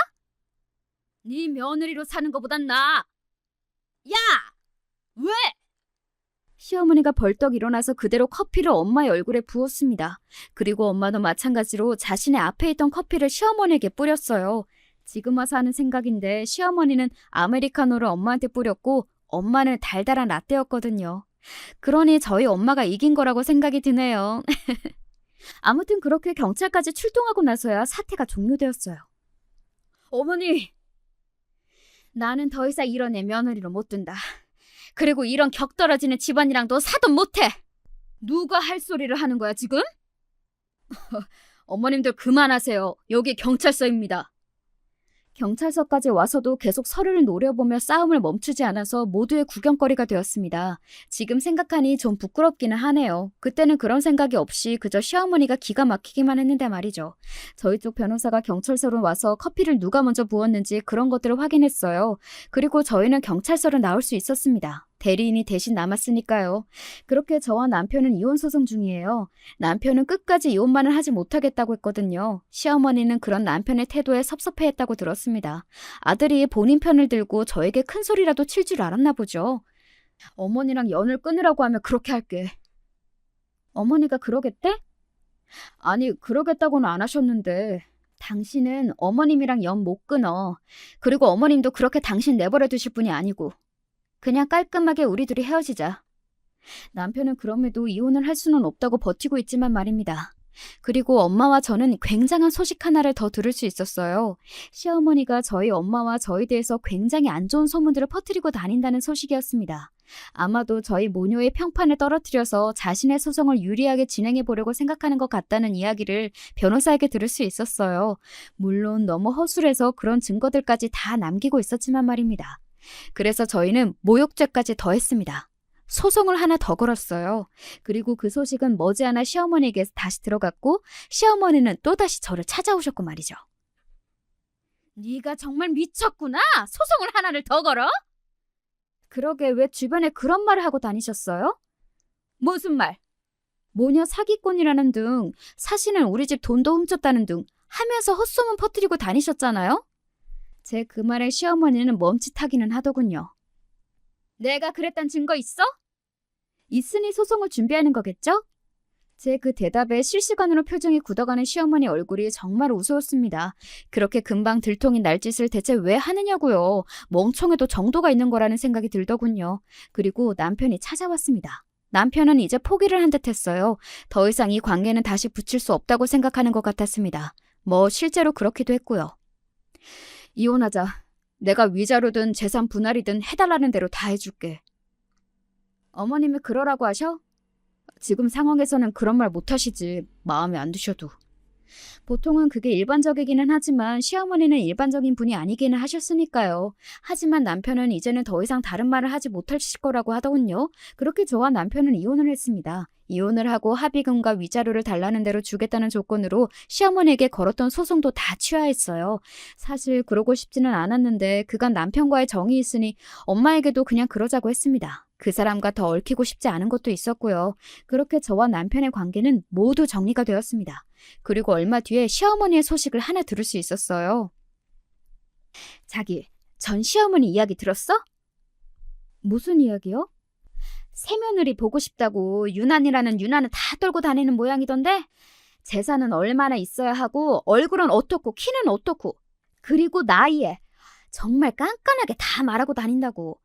네 며느리로 사는 것보단 나아. 야! 왜? 시어머니가 벌떡 일어나서 그대로 커피를 엄마의 얼굴에 부었습니다. 그리고 엄마도 마찬가지로 자신의 앞에 있던 커피를 시어머니에게 뿌렸어요. 지금 와서 하는 생각인데 시어머니는 아메리카노를 엄마한테 뿌렸고 엄마는 달달한 라떼였거든요. 그러니 저희 엄마가 이긴 거라고 생각이 드네요. 아무튼 그렇게 경찰까지 출동하고 나서야 사태가 종료되었어요. 어머니, 나는 더 이상 이런 애 며느리로 못 둔다. 그리고 이런 격 떨어지는 집안이랑도 사돈 못해. 누가 할 소리를 하는 거야 지금? 어머님들 그만하세요. 여기 경찰서입니다. 경찰서까지 와서도 계속 서류를 노려보며 싸움을 멈추지 않아서 모두의 구경거리가 되었습니다. 지금 생각하니 좀 부끄럽기는 하네요. 그때는 그런 생각이 없이 그저 시어머니가 기가 막히기만 했는데 말이죠. 저희 쪽 변호사가 경찰서로 와서 커피를 누가 먼저 부었는지 그런 것들을 확인했어요. 그리고 저희는 경찰서로 나올 수 있었습니다. 대리인이 대신 남았으니까요. 그렇게 저와 남편은 이혼 소송 중이에요. 남편은 끝까지 이혼만은 하지 못하겠다고 했거든요. 시어머니는 그런 남편의 태도에 섭섭해했다고 들었습니다. 아들이 본인 편을 들고 저에게 큰 소리라도 칠 줄 알았나 보죠. 어머니랑 연을 끊으라고 하면 그렇게 할게. 어머니가 그러겠대? 아니, 그러겠다고는 안 하셨는데. 당신은 어머님이랑 연 못 끊어. 그리고 어머님도 그렇게 당신 내버려 두실 분이 아니고. 그냥 깔끔하게 우리 둘이 헤어지자. 남편은 그럼에도 이혼을 할 수는 없다고 버티고 있지만 말입니다. 그리고 엄마와 저는 굉장한 소식 하나를 더 들을 수 있었어요. 시어머니가 저희 엄마와 저에 대해서 굉장히 안 좋은 소문들을 퍼뜨리고 다닌다는 소식이었습니다. 아마도 저희 모녀의 평판을 떨어뜨려서 자신의 소송을 유리하게 진행해 보려고 생각하는 것 같다는 이야기를 변호사에게 들을 수 있었어요. 물론 너무 허술해서 그런 증거들까지 다 남기고 있었지만 말입니다. 그래서 저희는 모욕죄까지 더했습니다. 소송을 하나 더 걸었어요. 그리고 그 소식은 머지않아 시어머니에게 다시 들어갔고 시어머니는 또다시 저를 찾아오셨고 말이죠. 네가 정말 미쳤구나. 소송을 하나를 더 걸어? 그러게 왜 주변에 그런 말을 하고 다니셨어요? 무슨 말? 모녀 사기꾼이라는 등 사실은 우리 집 돈도 훔쳤다는 등 하면서 헛소문 퍼뜨리고 다니셨잖아요? 제 그 말에 시어머니는 멈칫하기는 하더군요. 내가 그랬단 증거 있어? 있으니 소송을 준비하는 거겠죠? 제 그 대답에 실시간으로 표정이 굳어가는 시어머니 얼굴이 정말 우스웠습니다. 그렇게 금방 들통인 날짓을 대체 왜 하느냐고요. 멍청해도 정도가 있는 거라는 생각이 들더군요. 그리고 남편이 찾아왔습니다. 남편은 이제 포기를 한 듯했어요. 더 이상 이 관계는 다시 붙일 수 없다고 생각하는 것 같았습니다. 뭐 실제로 그렇기도 했고요. 이혼하자. 내가 위자료든 재산 분할이든 해달라는 대로 다 해줄게. 어머님이 그러라고 하셔? 지금 상황에서는 그런 말 못하시지. 마음에 안 드셔도. 보통은 그게 일반적이기는 하지만 시어머니는 일반적인 분이 아니기는 하셨으니까요. 하지만 남편은 이제는 더 이상 다른 말을 하지 못하실 거라고 하더군요. 그렇게 저와 남편은 이혼을 했습니다. 이혼을 하고 합의금과 위자료를 달라는 대로 주겠다는 조건으로 시어머니에게 걸었던 소송도 다 취하했어요. 사실 그러고 싶지는 않았는데 그간 남편과의 정이 있으니 엄마에게도 그냥 그러자고 했습니다. 그 사람과 더 얽히고 싶지 않은 것도 있었고요. 그렇게 저와 남편의 관계는 모두 정리가 되었습니다. 그리고 얼마 뒤에 시어머니의 소식을 하나 들을 수 있었어요. 자기, 전 시어머니 이야기 들었어? 무슨 이야기요? 새며느리 보고 싶다고 유난이라는 유난을 다 떨고 다니는 모양이던데 재산은 얼마나 있어야 하고 얼굴은 어떻고 키는 어떻고 그리고 나이에 정말 깐깐하게 다 말하고 다닌다고.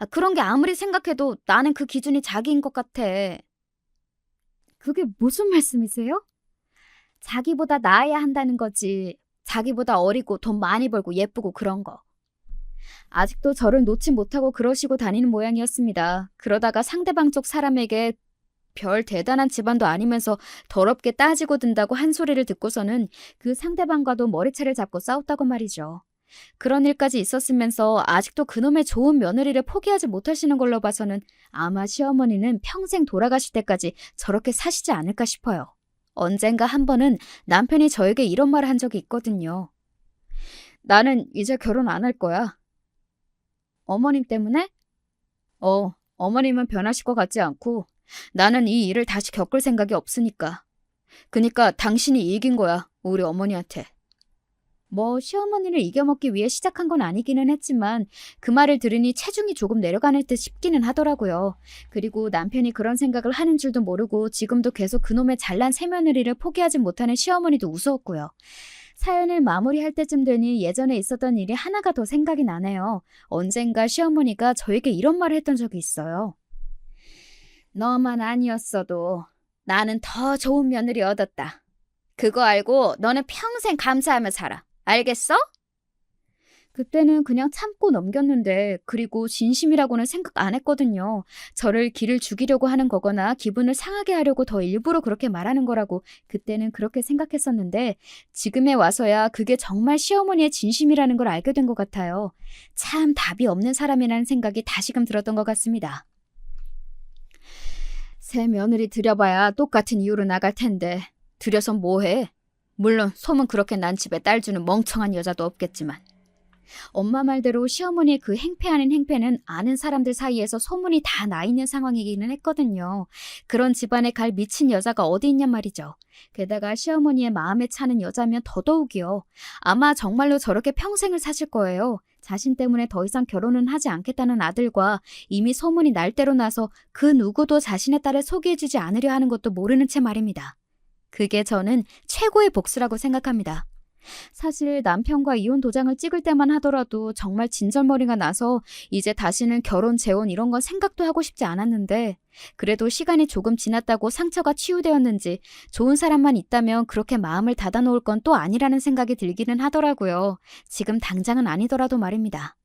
그런 게 아무리 생각해도 나는 그 기준이 자기인 것 같아. 그게 무슨 말씀이세요? 자기보다 나아야 한다는 거지. 자기보다 어리고 돈 많이 벌고 예쁘고 그런 거. 아직도 저를 놓지 못하고 그러시고 다니는 모양이었습니다. 그러다가 상대방 쪽 사람에게 별 대단한 집안도 아니면서 더럽게 따지고 든다고 한 소리를 듣고서는 그 상대방과도 머리채를 잡고 싸웠다고 말이죠. 그런 일까지 있었으면서 아직도 그놈의 좋은 며느리를 포기하지 못하시는 걸로 봐서는 아마 시어머니는 평생 돌아가실 때까지 저렇게 사시지 않을까 싶어요. 언젠가 한 번은 남편이 저에게 이런 말을 한 적이 있거든요. 나는 이제 결혼 안 할 거야. 어머님 때문에? 어머님은 변하실 것 같지 않고 나는 이 일을 다시 겪을 생각이 없으니까. 그니까 당신이 이긴 거야, 우리 어머니한테. 뭐 시어머니를 이겨먹기 위해 시작한 건 아니기는 했지만 그 말을 들으니 체중이 조금 내려가는 듯 싶기는 하더라고요. 그리고 남편이 그런 생각을 하는 줄도 모르고 지금도 계속 그놈의 잘난 새며느리를 포기하지 못하는 시어머니도 우스웠고요. 사연을 마무리할 때쯤 되니 예전에 있었던 일이 하나가 더 생각이 나네요. 언젠가 시어머니가 저에게 이런 말을 했던 적이 있어요. 너만 아니었어도 나는 더 좋은 며느리 얻었다. 그거 알고 너는 평생 감사하며 살아. 알겠어? 그때는 그냥 참고 넘겼는데 그리고 진심이라고는 생각 안 했거든요. 저를 기를 죽이려고 하는 거거나 기분을 상하게 하려고 더 일부러 그렇게 말하는 거라고 그때는 그렇게 생각했었는데 지금에 와서야 그게 정말 시어머니의 진심이라는 걸 알게 된 것 같아요. 참 답이 없는 사람이라는 생각이 다시금 들었던 것 같습니다. 새 며느리 들여봐야 똑같은 이유로 나갈 텐데 들여서 뭐해? 물론 소문 그렇게 난 집에 딸 주는 멍청한 여자도 없겠지만 엄마 말대로 시어머니의 그 행패 아닌 행패는 아는 사람들 사이에서 소문이 다 나 있는 상황이기는 했거든요. 그런 집안에 갈 미친 여자가 어디 있냔 말이죠. 게다가 시어머니의 마음에 차는 여자면 더더욱이요. 아마 정말로 저렇게 평생을 사실 거예요. 자신 때문에 더 이상 결혼은 하지 않겠다는 아들과 이미 소문이 날 대로 나서 그 누구도 자신의 딸을 소개해주지 않으려 하는 것도 모르는 채 말입니다. 그게 저는 최고의 복수라고 생각합니다. 사실 남편과 이혼 도장을 찍을 때만 하더라도 정말 진절머리가 나서 이제 다시는 결혼, 재혼 이런 건 생각도 하고 싶지 않았는데 그래도 시간이 조금 지났다고 상처가 치유되었는지 좋은 사람만 있다면 그렇게 마음을 닫아놓을 건 또 아니라는 생각이 들기는 하더라고요. 지금 당장은 아니더라도 말입니다.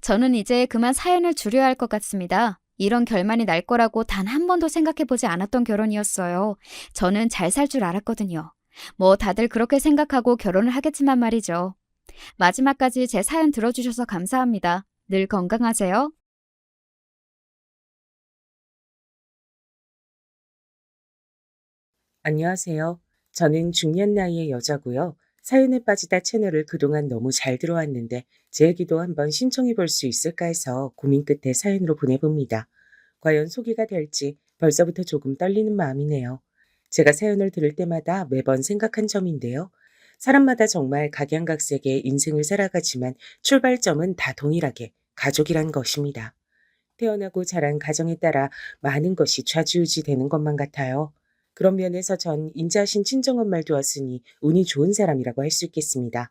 저는 이제 그만 사연을 줄여야 할 것 같습니다. 이런 결말이 날 거라고 단 한 번도 생각해보지 않았던 결혼이었어요. 저는 잘 살 줄 알았거든요. 뭐 다들 그렇게 생각하고 결혼을 하겠지만 말이죠. 마지막까지 제 사연 들어주셔서 감사합니다. 늘 건강하세요. 안녕하세요. 저는 중년 나이의 여자고요. 사연에 빠지다 채널을 그동안 너무 잘 들어왔는데 제 얘기도 한번 신청해 볼 수 있을까 해서 고민 끝에 사연으로 보내봅니다. 과연 소개가 될지 벌써부터 조금 떨리는 마음이네요. 제가 사연을 들을 때마다 매번 생각한 점인데요. 사람마다 정말 각양각색의 인생을 살아가지만 출발점은 다 동일하게 가족이란 것입니다. 태어나고 자란 가정에 따라 많은 것이 좌지우지 되는 것만 같아요. 그런 면에서 전 인자하신 친정엄마를 두었으니 운이 좋은 사람이라고 할 수 있겠습니다.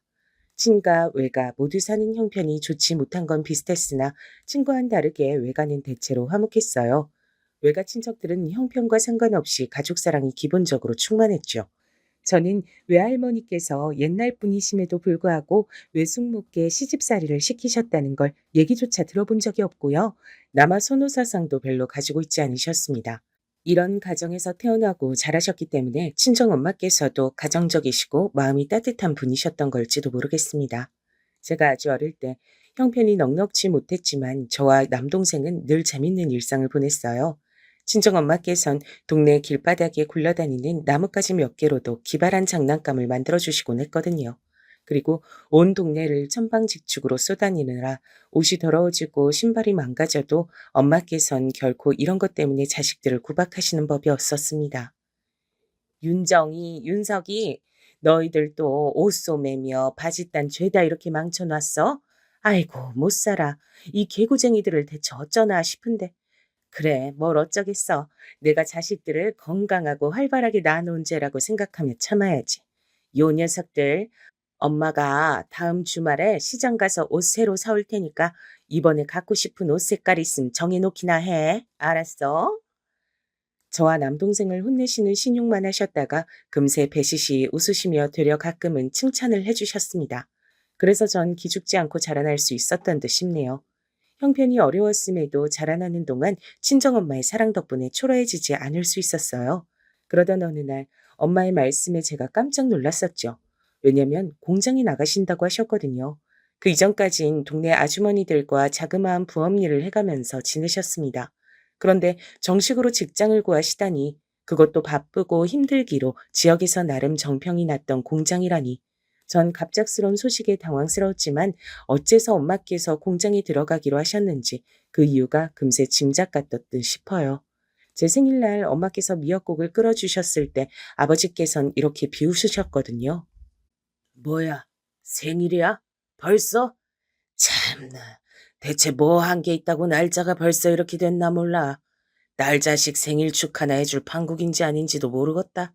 친가, 외가 모두 사는 형편이 좋지 못한 건 비슷했으나 친구와는 다르게 외가는 대체로 화목했어요. 외가 친척들은 형편과 상관없이 가족 사랑이 기본적으로 충만했죠. 저는 외할머니께서 옛날 분이심에도 불구하고 외숙모께 시집살이를 시키셨다는 걸 얘기조차 들어본 적이 없고요. 남아 선호사상도 별로 가지고 있지 않으셨습니다. 이런 가정에서 태어나고 자라셨기 때문에 친정엄마께서도 가정적이시고 마음이 따뜻한 분이셨던 걸지도 모르겠습니다. 제가 아주 어릴 때 형편이 넉넉지 못했지만 저와 남동생은 늘 재밌는 일상을 보냈어요. 친정엄마께선 동네 길바닥에 굴러다니는 나뭇가지 몇 개로도 기발한 장난감을 만들어주시곤 했거든요. 그리고 온 동네를 천방직축으로 쏘다니느라 옷이 더러워지고 신발이 망가져도 엄마께선 결코 이런 것 때문에 자식들을 구박하시는 법이 없었습니다. 윤정이, 윤석이, 너희들도 옷 소매며 바짓단 죄다 이렇게 망쳐놨어? 아이고, 못 살아. 이 개구쟁이들을 대체 어쩌나 싶은데. 그래, 뭘 어쩌겠어. 내가 자식들을 건강하고 활발하게 낳아놓은 죄라고 생각하며 참아야지. 요 녀석들, 엄마가 다음 주말에 시장 가서 옷 새로 사올 테니까 이번에 갖고 싶은 옷 색깔 있음 정해놓기나 해. 알았어? 저와 남동생을 혼내시는 신용만 하셨다가 금세 배시시 웃으시며 되려 가끔은 칭찬을 해주셨습니다. 그래서 전 기죽지 않고 자라날 수 있었던 듯 싶네요. 형편이 어려웠음에도 자라나는 동안 친정엄마의 사랑 덕분에 초라해지지 않을 수 있었어요. 그러던 어느 날 엄마의 말씀에 제가 깜짝 놀랐었죠. 왜냐면 공장에 나가신다고 하셨거든요. 그 이전까진 동네 아주머니들과 자그마한 부업 일을 해가면서 지내셨습니다. 그런데 정식으로 직장을 구하시다니 그것도 바쁘고 힘들기로 지역에서 나름 정평이 났던 공장이라니 전 갑작스러운 소식에 당황스러웠지만 어째서 엄마께서 공장에 들어가기로 하셨는지 그 이유가 금세 짐작 같았듯 싶어요. 제 생일날 엄마께서 미역국을 끓여주셨을 때 아버지께선 이렇게 비웃으셨거든요. 뭐야, 생일이야? 벌써? 참나, 대체 뭐 한 게 있다고 날짜가 벌써 이렇게 됐나 몰라. 딸 자식 생일 축하나 해줄 판국인지 아닌지도 모르겠다.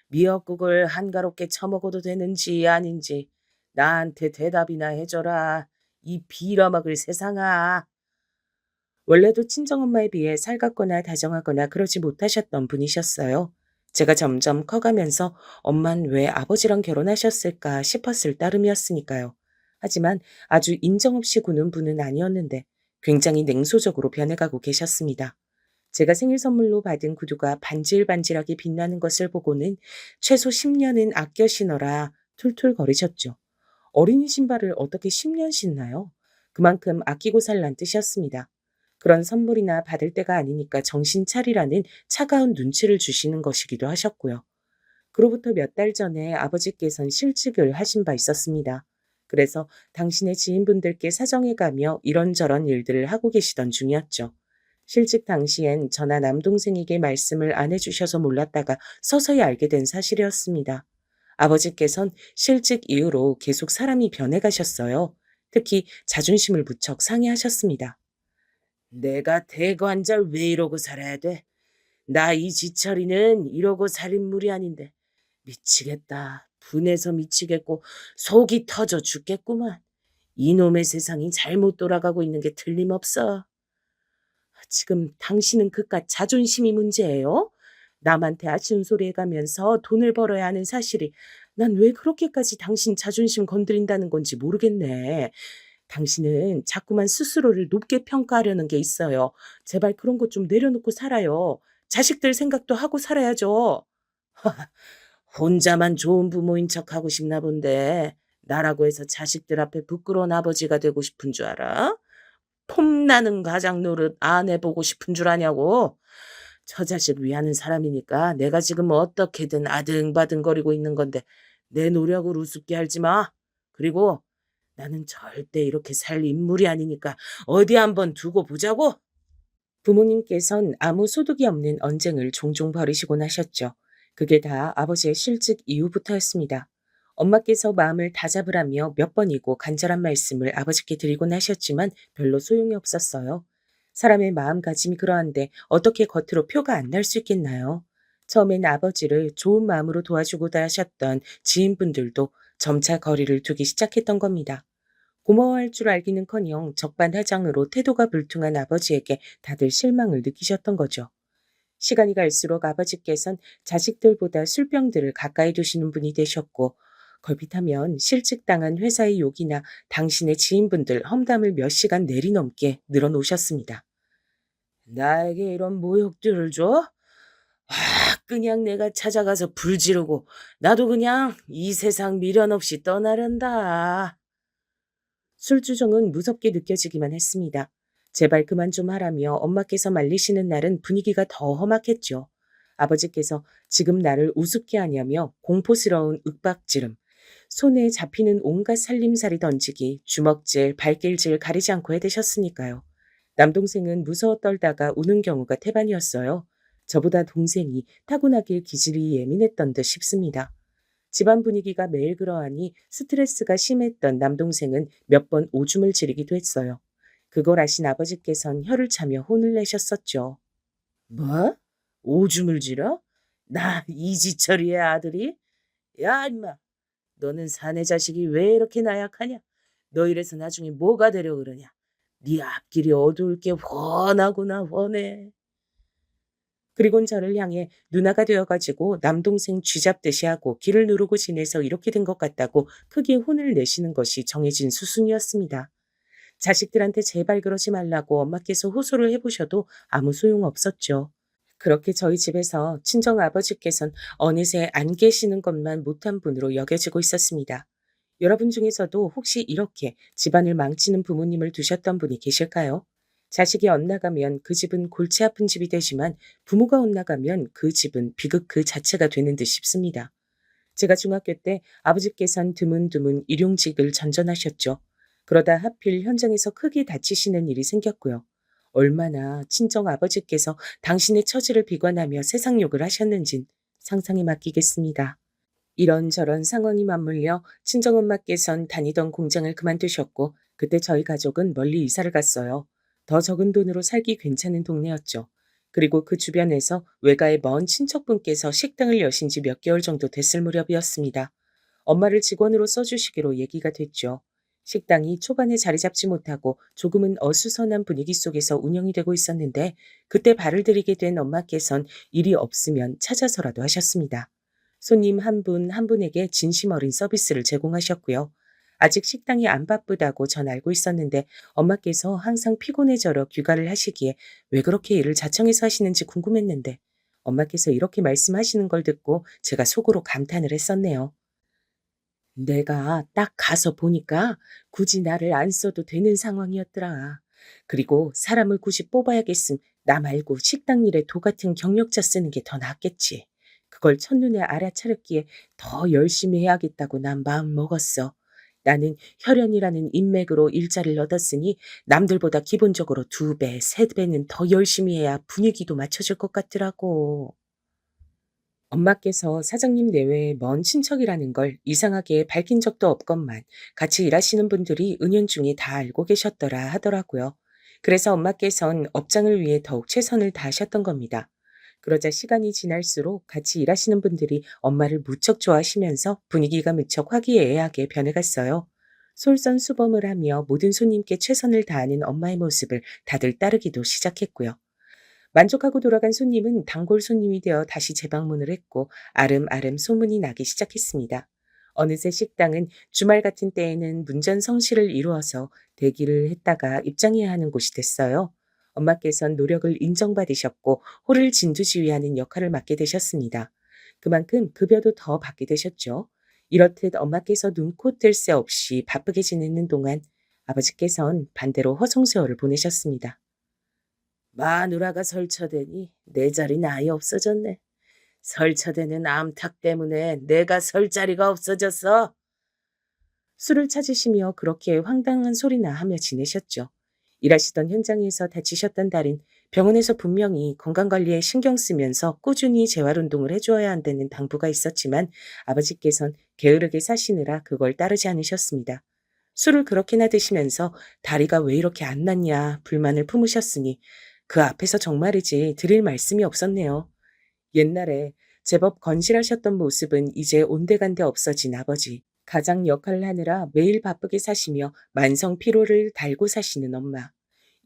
미역국을 한가롭게 처먹어도 되는지 아닌지 나한테 대답이나 해줘라. 이 빌어먹을 세상아. 원래도 친정엄마에 비해 살갑거나 다정하거나 그러지 못하셨던 분이셨어요. 제가 점점 커가면서 엄만 왜 아버지랑 결혼하셨을까 싶었을 따름이었으니까요. 하지만 아주 인정 없이 구는 분은 아니었는데 굉장히 냉소적으로 변해가고 계셨습니다. 제가 생일 선물로 받은 구두가 반질반질하게 빛나는 것을 보고는 최소 10년은 아껴 신어라 툴툴거리셨죠. 어린이 신발을 어떻게 10년 신나요? 그만큼 아끼고 살란 뜻이었습니다. 그런 선물이나 받을 때가 아니니까 정신 차리라는 차가운 눈치를 주시는 것이기도 하셨고요. 그로부터 몇 달 전에 아버지께선 실직을 하신 바 있었습니다. 그래서 당신의 지인분들께 사정해가며 이런저런 일들을 하고 계시던 중이었죠. 실직 당시엔 저나 남동생에게 말씀을 안 해주셔서 몰랐다가 서서히 알게 된 사실이었습니다. 아버지께선 실직 이후로 계속 사람이 변해가셨어요. 특히 자존심을 무척 상해하셨습니다. 내가 대관절 왜 이러고 살아야 돼? 나 이 지철이는 이러고 살 인물이 아닌데. 미치겠다. 분해서 미치겠고 속이 터져 죽겠구만. 이놈의 세상이 잘못 돌아가고 있는 게 틀림없어. 지금 당신은 그깟 자존심이 문제예요? 남한테 아쉬운 소리 해가면서 돈을 벌어야 하는 사실이 난 왜 그렇게까지 당신 자존심 건드린다는 건지 모르겠네. 당신은 자꾸만 스스로를 높게 평가하려는 게 있어요. 제발 그런 것 좀 내려놓고 살아요. 자식들 생각도 하고 살아야죠. 혼자만 좋은 부모인 척하고 싶나 본데 나라고 해서 자식들 앞에 부끄러운 아버지가 되고 싶은 줄 알아? 폼나는 가장 노릇 안 해보고 싶은 줄 아냐고. 저 자식 위하는 사람이니까 내가 지금 어떻게든 아등바등거리고 있는 건데 내 노력을 우습게 할지 마. 그리고 나는 절대 이렇게 살 인물이 아니니까 어디 한번 두고 보자고. 부모님께선 아무 소득이 없는 언쟁을 종종 벌이시곤 하셨죠. 그게 다 아버지의 실직 이후부터였습니다. 엄마께서 마음을 다잡으라며 몇 번이고 간절한 말씀을 아버지께 드리곤 하셨지만 별로 소용이 없었어요. 사람의 마음가짐이 그러한데 어떻게 겉으로 표가 안 날 수 있겠나요? 처음엔 아버지를 좋은 마음으로 도와주고자 하셨던 지인분들도 점차 거리를 두기 시작했던 겁니다. 고마워할 줄 알기는커녕 적반하장으로 태도가 불퉁한 아버지에게 다들 실망을 느끼셨던 거죠. 시간이 갈수록 아버지께선 자식들보다 술병들을 가까이 두시는 분이 되셨고 걸핏하면 실직당한 회사의 욕이나 당신의 지인분들 험담을 몇 시간 내리넘게 늘어놓으셨습니다. 나에게 이런 모욕들을 줘? 그냥 내가 찾아가서 불 지르고 나도 그냥 이 세상 미련 없이 떠나련다. 술주정은 무섭게 느껴지기만 했습니다. 제발 그만 좀 하라며 엄마께서 말리시는 날은 분위기가 더 험악했죠. 아버지께서 지금 나를 우습게 하냐며 공포스러운 윽박지름, 손에 잡히는 온갖 살림살이 던지기, 주먹질, 발길질 가리지 않고 해대셨으니까요. 남동생은 무서워 떨다가 우는 경우가 태반이었어요. 저보다 동생이 타고나길 기질이 예민했던 듯 싶습니다. 집안 분위기가 매일 그러하니 스트레스가 심했던 남동생은 몇 번 오줌을 지르기도 했어요. 그걸 아신 아버지께선 혀를 차며 혼을 내셨었죠. 뭐? 오줌을 지러? 나 이지철이의 아들이? 야 임마, 너는 사내 자식이 왜 이렇게 나약하냐? 너 이래서 나중에 뭐가 되려 그러냐? 네 앞길이 어두울 게 훤하구나 훤해. 그리곤 저를 향해 누나가 되어가지고 남동생 쥐잡듯이 하고 길을 누르고 지내서 이렇게 된 것 같다고 크게 혼을 내시는 것이 정해진 수순이었습니다. 자식들한테 제발 그러지 말라고 엄마께서 호소를 해보셔도 아무 소용 없었죠. 그렇게 저희 집에서 친정 아버지께선 어느새 안 계시는 것만 못한 분으로 여겨지고 있었습니다. 여러분 중에서도 혹시 이렇게 집안을 망치는 부모님을 두셨던 분이 계실까요? 자식이 엇나가면 그 집은 골치 아픈 집이 되지만 부모가 엇나가면 그 집은 비극 그 자체가 되는 듯 싶습니다. 제가 중학교 때 아버지께선 드문드문 일용직을 전전하셨죠. 그러다 하필 현장에서 크게 다치시는 일이 생겼고요. 얼마나 친정 아버지께서 당신의 처지를 비관하며 세상 욕을 하셨는진 상상에 맡기겠습니다. 이런저런 상황이 맞물려 친정엄마께선 다니던 공장을 그만두셨고 그때 저희 가족은 멀리 이사를 갔어요. 더 적은 돈으로 살기 괜찮은 동네였죠. 그리고 그 주변에서 외가의 먼 친척분께서 식당을 여신 지 몇 개월 정도 됐을 무렵이었습니다. 엄마를 직원으로 써주시기로 얘기가 됐죠. 식당이 초반에 자리 잡지 못하고 조금은 어수선한 분위기 속에서 운영이 되고 있었는데 그때 발을 들이게 된 엄마께선 일이 없으면 찾아서라도 하셨습니다. 손님 한 분 한 분에게 진심 어린 서비스를 제공하셨고요. 아직 식당이 안 바쁘다고 전 알고 있었는데 엄마께서 항상 피곤해져러 귀가를 하시기에 왜 그렇게 일을 자청해서 하시는지 궁금했는데 엄마께서 이렇게 말씀하시는 걸 듣고 제가 속으로 감탄을 했었네요. 내가 딱 가서 보니까 굳이 나를 안 써도 되는 상황이었더라. 그리고 사람을 굳이 뽑아야겠음. 나 말고 식당 일에 도 같은 경력자 쓰는 게 더 낫겠지. 그걸 첫눈에 알아차렸기에 더 열심히 해야겠다고 난 마음 먹었어. 나는 혈연이라는 인맥으로 일자리를 얻었으니 남들보다 기본적으로 2배, 3배는 더 열심히 해야 분위기도 맞춰질 것 같더라고. 엄마께서 사장님 내외의 먼 친척이라는 걸 이상하게 밝힌 적도 없건만 같이 일하시는 분들이 은연중에 다 알고 계셨더라 하더라고요. 그래서 엄마께선 업장을 위해 더욱 최선을 다하셨던 겁니다. 그러자 시간이 지날수록 같이 일하시는 분들이 엄마를 무척 좋아하시면서 분위기가 무척 화기애애하게 변해갔어요. 솔선수범을 하며 모든 손님께 최선을 다하는 엄마의 모습을 다들 따르기도 시작했고요. 만족하고 돌아간 손님은 단골 손님이 되어 다시 재방문을 했고 아름아름 소문이 나기 시작했습니다. 어느새 식당은 주말 같은 때에는 문전성시를 이루어서 대기를 했다가 입장해야 하는 곳이 됐어요. 엄마께선 노력을 인정받으셨고 호를 진두지휘하는 역할을 맡게 되셨습니다. 그만큼 급여도 더 받게 되셨죠. 이렇듯 엄마께서 눈코 뜰 새 없이 바쁘게 지내는 동안 아버지께선 반대로 허송세월을 보내셨습니다. 마누라가 설쳐대니 내 자리는 아예 없어졌네. 설쳐대는 암탉 때문에 내가 설 자리가 없어졌어. 술을 찾으시며 그렇게 황당한 소리나 하며 지내셨죠. 일하시던 현장에서 다치셨던 달인 병원에서 분명히 건강관리에 신경 쓰면서 꾸준히 재활운동을 해줘야 한다는 당부가 있었지만 아버지께선 게으르게 사시느라 그걸 따르지 않으셨습니다. 술을 그렇게나 드시면서 다리가 왜 이렇게 안 낫냐 불만을 품으셨으니 그 앞에서 정말이지 드릴 말씀이 없었네요. 옛날에 제법 건실하셨던 모습은 이제 온데간데 없어진 아버지. 가장 역할을 하느라 매일 바쁘게 사시며 만성 피로를 달고 사시는 엄마.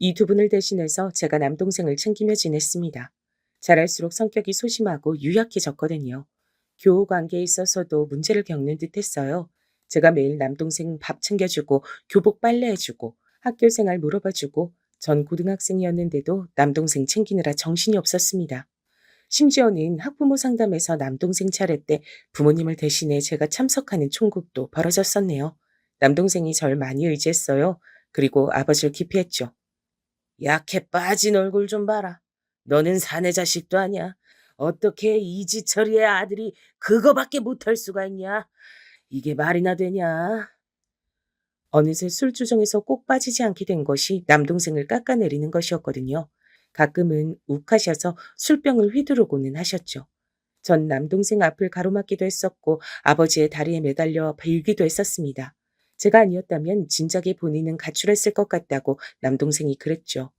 이 두 분을 대신해서 제가 남동생을 챙기며 지냈습니다. 자랄수록 성격이 소심하고 유약해졌거든요. 교우 관계에 있어서도 문제를 겪는 듯 했어요. 제가 매일 남동생 밥 챙겨주고 교복 빨래해주고 학교 생활 물어봐주고 전 고등학생이었는데도 남동생 챙기느라 정신이 없었습니다. 심지어는 학부모 상담에서 남동생 차례 때 부모님을 대신해 제가 참석하는 총국도 벌어졌었네요. 남동생이 절 많이 의지했어요. 그리고 아버지를 기피했죠. 약해 빠진 얼굴 좀 봐라. 너는 사내 자식도 아니야. 어떻게 이지철이의 아들이 그거밖에 못할 수가 있냐? 이게 말이나 되냐? 어느새 술주정에서 꼭 빠지지 않게 된 것이 남동생을 깎아내리는 것이었거든요. 가끔은 욱하셔서 술병을 휘두르고는 하셨죠. 전 남동생 앞을 가로막기도 했었고 아버지의 다리에 매달려 빌기도 했었습니다. 제가 아니었다면 진작에 본인은 가출했을 것 같다고 남동생이 그랬죠.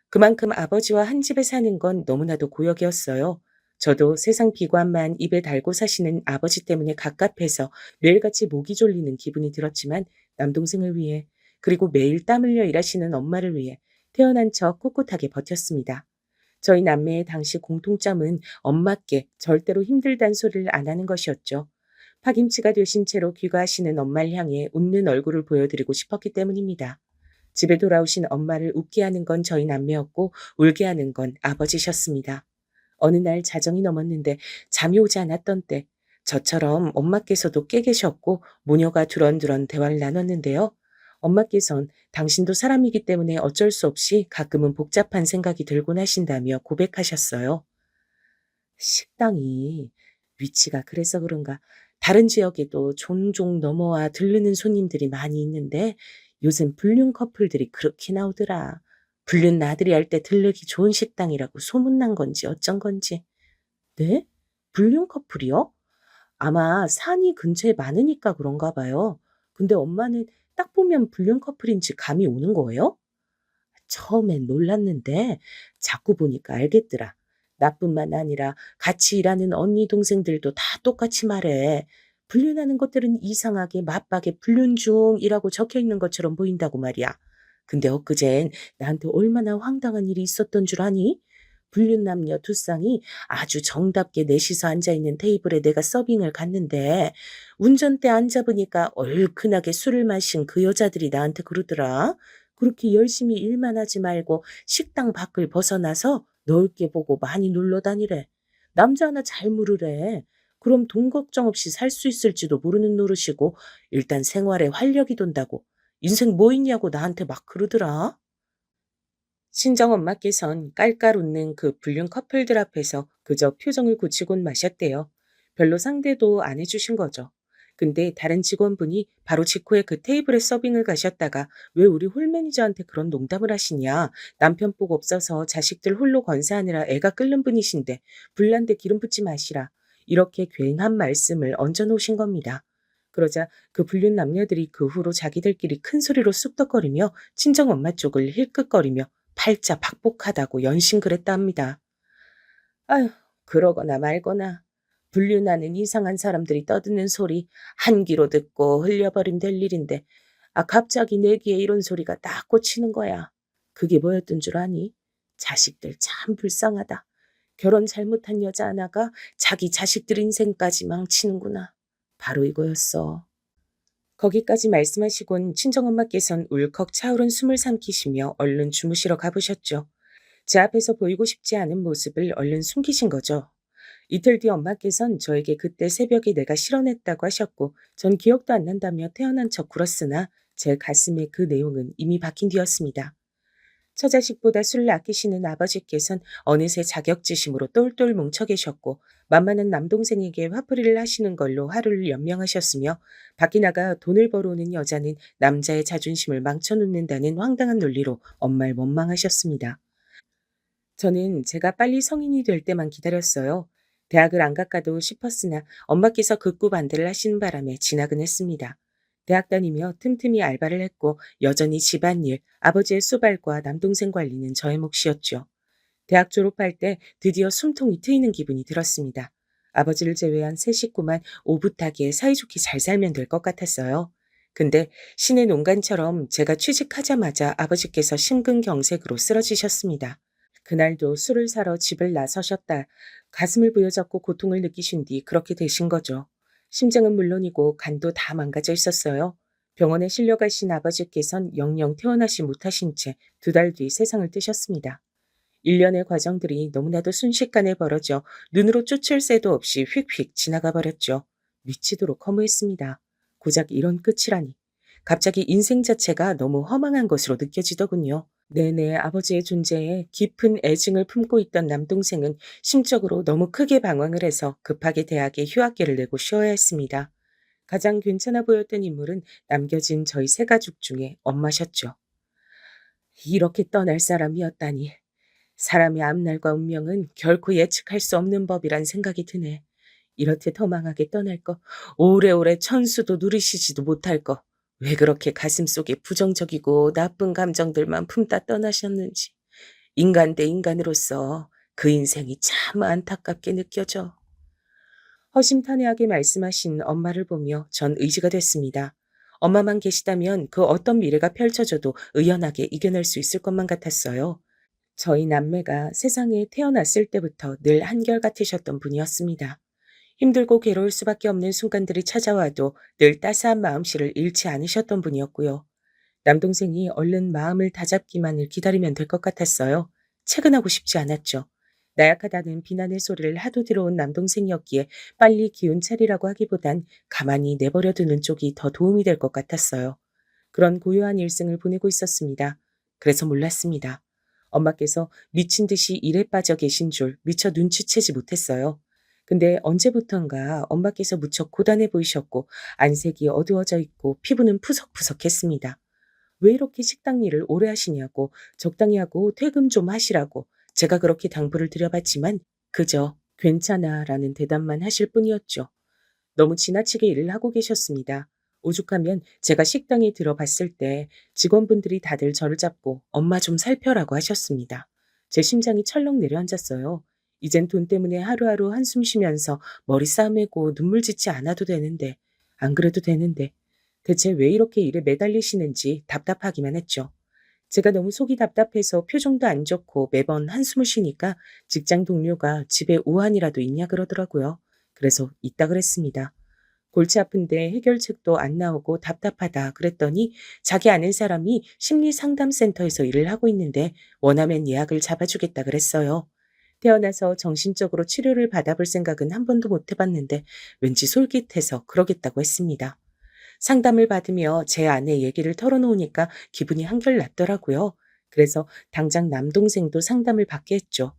그만큼 아버지와 한 집에 사는 건 너무나도 고역이었어요. 저도 세상 비관만 입에 달고 사시는 아버지 때문에 갑갑해서 매일같이 목이 졸리는 기분이 들었지만 남동생을 위해 그리고 매일 땀 흘려 일하시는 엄마를 위해 태어난 척 꿋꿋하게 버텼습니다. 저희 남매의 당시 공통점은 엄마께 절대로 힘들단 소리를 안 하는 것이었죠. 파김치가 되신 채로 귀가하시는 엄마를 향해 웃는 얼굴을 보여드리고 싶었기 때문입니다. 집에 돌아오신 엄마를 웃게 하는 건 저희 남매였고 울게 하는 건 아버지셨습니다. 어느 날 자정이 넘었는데 잠이 오지 않았던 때 저처럼 엄마께서도 깨 계셨고 모녀가 두런두런 대화를 나눴는데요. 엄마께선 당신도 사람이기 때문에 어쩔 수 없이 가끔은 복잡한 생각이 들곤 하신다며 고백하셨어요. 식당이 위치가 그래서 그런가 다른 지역에도 종종 넘어와 들르는 손님들이 많이 있는데 요즘 불륜 커플들이 그렇게 나오더라. 불륜 나들이 할 때 들르기 좋은 식당이라고 소문난 건지 어쩐 건지. 네? 불륜 커플이요? 아마 산이 근처에 많으니까 그런가 봐요. 근데 엄마는 딱 보면 불륜 커플인지 감이 오는 거예요? 처음엔 놀랐는데 자꾸 보니까 알겠더라. 나뿐만 아니라 같이 일하는 언니 동생들도 다 똑같이 말해. 불륜하는 것들은 이상하게 맞박에 불륜 중이라고 적혀 있는 것처럼 보인다고 말이야. 근데 엊그젠 나한테 얼마나 황당한 일이 있었던 줄 아니? 불륜남녀 두 쌍이 아주 정답게 넷이서 앉아있는 테이블에 내가 서빙을 갔는데 운전대 앉아보니까 얼큰하게 술을 마신 그 여자들이 나한테 그러더라. 그렇게 열심히 일만 하지 말고 식당 밖을 벗어나서 넓게 보고 많이 놀러 다니래. 남자 하나 잘 물으래. 그럼 돈 걱정 없이 살 수 있을지도 모르는 노릇이고 일단 생활에 활력이 돈다고. 인생 뭐 있냐고 나한테 막 그러더라. 친정엄마께선 깔깔 웃는 그 불륜 커플들 앞에서 그저 표정을 굳히곤 마셨대요. 별로 상대도 안 해주신 거죠. 근데 다른 직원분이 바로 직후에 그 테이블에 서빙을 가셨다가 왜 우리 홀 매니저한테 그런 농담을 하시냐. 남편 복 없어서 자식들 홀로 건사하느라 애가 끓는 분이신데 불난데 기름 붓지 마시라. 이렇게 괜한 말씀을 얹어놓으신 겁니다. 그러자 그 불륜 남녀들이 그 후로 자기들끼리 큰 소리로 쑥덕거리며 친정엄마 쪽을 힐끗거리며 팔자 박복하다고 연신그랬다 합니다. 아휴, 그러거나 말거나 불륜하는 이상한 사람들이 떠드는 소리 한 귀로 듣고 흘려버림 될 일인데 갑자기 내 귀에 이런 소리가 딱 꽂히는 거야. 그게 뭐였던 줄 아니? 자식들 참 불쌍하다. 결혼 잘못한 여자 하나가 자기 자식들 인생까지 망치는구나. 바로 이거였어. 거기까지 말씀하시곤 친정엄마께선 울컥 차오른 숨을 삼키시며 얼른 주무시러 가보셨죠. 제 앞에서 보이고 싶지 않은 모습을 얼른 숨기신 거죠. 이틀 뒤 엄마께선 저에게 그때 새벽에 내가 실언했다고 하셨고 전 기억도 안 난다며 태어난 척 굴었으나 제 가슴에 그 내용은 이미 박힌 뒤였습니다. 처자식보다 술을 아끼시는 아버지께선 어느새 자격지심으로 똘똘 뭉쳐 계셨고 만만한 남동생에게 화풀이를 하시는 걸로 하루를 연명하셨으며 밖에 나가 돈을 벌어오는 여자는 남자의 자존심을 망쳐놓는다는 황당한 논리로 엄마를 원망하셨습니다. 저는 제가 빨리 성인이 될 때만 기다렸어요. 대학을 안 갈까도 싶었으나 엄마께서 극구 반대를 하시는 바람에 진학은 했습니다. 대학 다니며 틈틈이 알바를 했고 여전히 집안일, 아버지의 수발과 남동생 관리는 저의 몫이었죠. 대학 졸업할 때 드디어 숨통이 트이는 기분이 들었습니다. 아버지를 제외한 세 식구만 오붓하게 사이좋게 잘 살면 될 것 같았어요. 근데 신의 농간처럼 제가 취직하자마자 아버지께서 심근경색으로 쓰러지셨습니다. 그날도 술을 사러 집을 나서셨다. 가슴을 부여잡고 고통을 느끼신 뒤 그렇게 되신 거죠. 심장은 물론이고 간도 다 망가져 있었어요. 병원에 실려가신 아버지께선 영영 퇴원하시 못하신 채 2달 뒤 세상을 뜨셨습니다. 일련의 과정들이 너무나도 순식간에 벌어져 눈으로 쫓을 새도 없이 휙휙 지나가 버렸죠. 미치도록 허무했습니다. 고작 이런 끝이라니. 갑자기 인생 자체가 너무 허망한 것으로 느껴지더군요. 내내 아버지의 존재에 깊은 애증을 품고 있던 남동생은 심적으로 너무 크게 방황을 해서 급하게 대학에 휴학계를 내고 쉬어야 했습니다. 가장 괜찮아 보였던 인물은 남겨진 저희 세 가족 중에 엄마셨죠. 이렇게 떠날 사람이었다니. 사람의 앞날과 운명은 결코 예측할 수 없는 법이란 생각이 드네. 이렇듯 허망하게 떠날 거, 오래오래 천수도 누리시지도 못할 거, 왜 그렇게 가슴속에 부정적이고 나쁜 감정들만 품다 떠나셨는지. 인간 대 인간으로서 그 인생이 참 안타깝게 느껴져. 허심탄회하게 말씀하신 엄마를 보며 전 의지가 됐습니다. 엄마만 계시다면 그 어떤 미래가 펼쳐져도 의연하게 이겨낼 수 있을 것만 같았어요. 저희 남매가 세상에 태어났을 때부터 늘 한결같으셨던 분이었습니다. 힘들고 괴로울 수밖에 없는 순간들이 찾아와도 늘 따스한 마음씨를 잃지 않으셨던 분이었고요. 남동생이 얼른 마음을 다잡기만을 기다리면 될 것 같았어요. 채근하고 싶지 않았죠. 나약하다는 비난의 소리를 하도 들어온 남동생이었기에 빨리 기운 차리라고 하기보단 가만히 내버려두는 쪽이 더 도움이 될 것 같았어요. 그런 고요한 일생을 보내고 있었습니다. 그래서 몰랐습니다. 엄마께서 미친 듯이 일에 빠져 계신 줄 미처 눈치채지 못했어요. 근데 언제부턴가 엄마께서 무척 고단해 보이셨고 안색이 어두워져 있고 피부는 푸석푸석했습니다. 왜 이렇게 식당 일을 오래 하시냐고 적당히 하고 퇴근 좀 하시라고 제가 그렇게 당부를 드려봤지만 그저 괜찮아 라는 대답만 하실 뿐이었죠. 너무 지나치게 일을 하고 계셨습니다. 오죽하면 제가 식당에 들어봤을 때 직원분들이 다들 저를 잡고 엄마 좀 살펴라고 하셨습니다. 제 심장이 철렁 내려앉았어요. 이젠 돈 때문에 하루하루 한숨 쉬면서 머리 싸매고 눈물 짓지 않아도 되는데, 안 그래도 되는데, 대체 왜 이렇게 일에 매달리시는지 답답하기만 했죠. 제가 너무 속이 답답해서 표정도 안 좋고 매번 한숨을 쉬니까 직장 동료가 집에 우환이라도 있냐 그러더라고요. 그래서 있다 그랬습니다. 골치 아픈데 해결책도 안 나오고 답답하다 그랬더니 자기 아는 사람이 심리상담센터에서 일을 하고 있는데 원하면 예약을 잡아주겠다 그랬어요. 태어나서 정신적으로 치료를 받아볼 생각은 한 번도 못 해봤는데 왠지 솔깃해서 그러겠다고 했습니다. 상담을 받으며 제 아내 얘기를 털어놓으니까 기분이 한결 낫더라고요. 그래서 당장 남동생도 상담을 받게 했죠.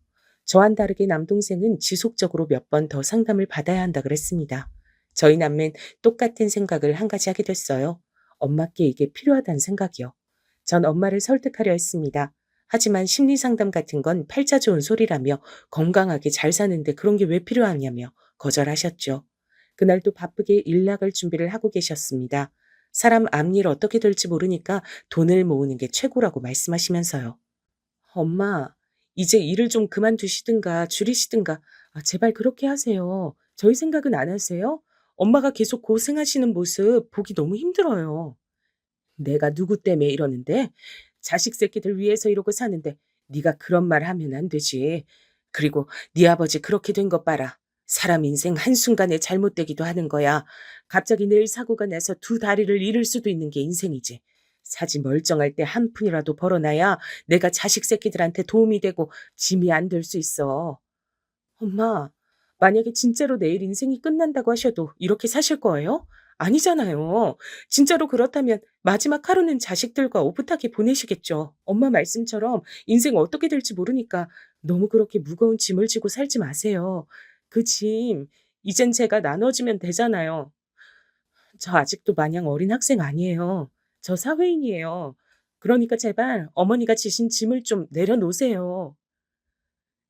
저와는 다르게 남동생은 지속적으로 몇 번 더 상담을 받아야 한다 그랬습니다. 저희 남매는 똑같은 생각을 한 가지 하게 됐어요. 엄마께 이게 필요하다는 생각이요. 전 엄마를 설득하려 했습니다. 하지만 심리 상담 같은 건 팔자 좋은 소리라며 건강하게 잘 사는데 그런 게 왜 필요하냐며 거절하셨죠. 그날도 바쁘게 일 나갈 준비를 하고 계셨습니다. 사람 앞일 어떻게 될지 모르니까 돈을 모으는 게 최고라고 말씀하시면서요. 엄마, 이제 일을 좀 그만두시든가 줄이시든가, 제발 그렇게 하세요. 저희 생각은 안 하세요? 엄마가 계속 고생하시는 모습 보기 너무 힘들어요. 내가 누구 때문에 이러는데? 자식 새끼들 위해서 이러고 사는데 네가 그런 말 하면 안 되지. 그리고 네 아버지 그렇게 된 것 봐라. 사람 인생 한순간에 잘못되기도 하는 거야. 갑자기 내일 사고가 나서 두 다리를 잃을 수도 있는 게 인생이지. 사지 멀쩡할 때 한 푼이라도 벌어놔야 내가 자식 새끼들한테 도움이 되고 짐이 안 될 수 있어. 엄마, 만약에 진짜로 내일 인생이 끝난다고 하셔도 이렇게 사실 거예요? 아니잖아요. 진짜로 그렇다면 마지막 하루는 자식들과 오붓하게 보내시겠죠. 엄마 말씀처럼 인생 어떻게 될지 모르니까 너무 그렇게 무거운 짐을 지고 살지 마세요. 그 짐, 이젠 제가 나눠주면 되잖아요. 저 아직도 마냥 어린 학생 아니에요. 저 사회인이에요. 그러니까 제발 어머니가 지신 짐을 좀 내려놓으세요.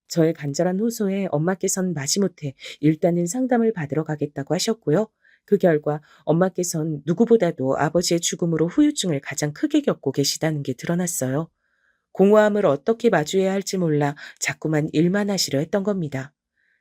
저의 간절한 호소에 엄마께선 마지못해 일단은 상담을 받으러 가겠다고 하셨고요. 그 결과 엄마께선 누구보다도 아버지의 죽음으로 후유증을 가장 크게 겪고 계시다는 게 드러났어요. 공허함을 어떻게 마주해야 할지 몰라 자꾸만 일만 하시려 했던 겁니다.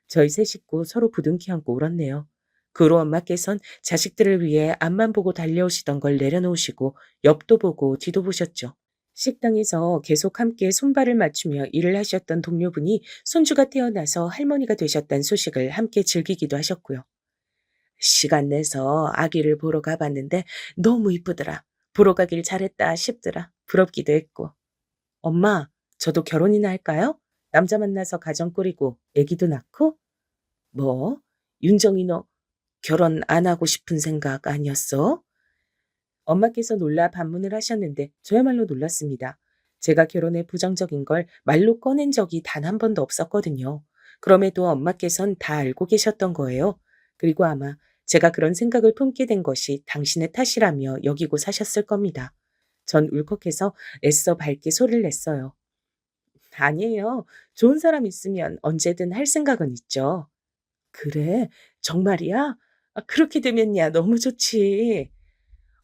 저희 세 식구 서로 부둥키 안고 울었네요. 그 후로 엄마께선 자식들을 위해 앞만 보고 달려오시던 걸 내려놓으시고 옆도 보고 뒤도 보셨죠. 식당에서 계속 함께 손발을 맞추며 일을 하셨던 동료분이 손주가 태어나서 할머니가 되셨다는 소식을 함께 즐기기도 하셨고요. 시간 내서 아기를 보러 가봤는데 너무 이쁘더라. 보러 가길 잘했다 싶더라. 부럽기도 했고. 엄마, 저도 결혼이나 할까요? 남자 만나서 가정 꾸리고 아기도 낳고? 뭐? 윤정이 너 결혼 안 하고 싶은 생각 아니었어? 엄마께서 놀라 반문을 하셨는데 저야말로 놀랐습니다. 제가 결혼에 부정적인 걸 말로 꺼낸 적이 단 한 번도 없었거든요. 그럼에도 엄마께선 다 알고 계셨던 거예요. 그리고 아마 제가 그런 생각을 품게 된 것이 당신의 탓이라며 여기고 사셨을 겁니다. 전 울컥해서 애써 밝게 소리를 냈어요. 아니에요. 좋은 사람 있으면 언제든 할 생각은 있죠. 그래? 정말이야? 그렇게 되면야 너무 좋지.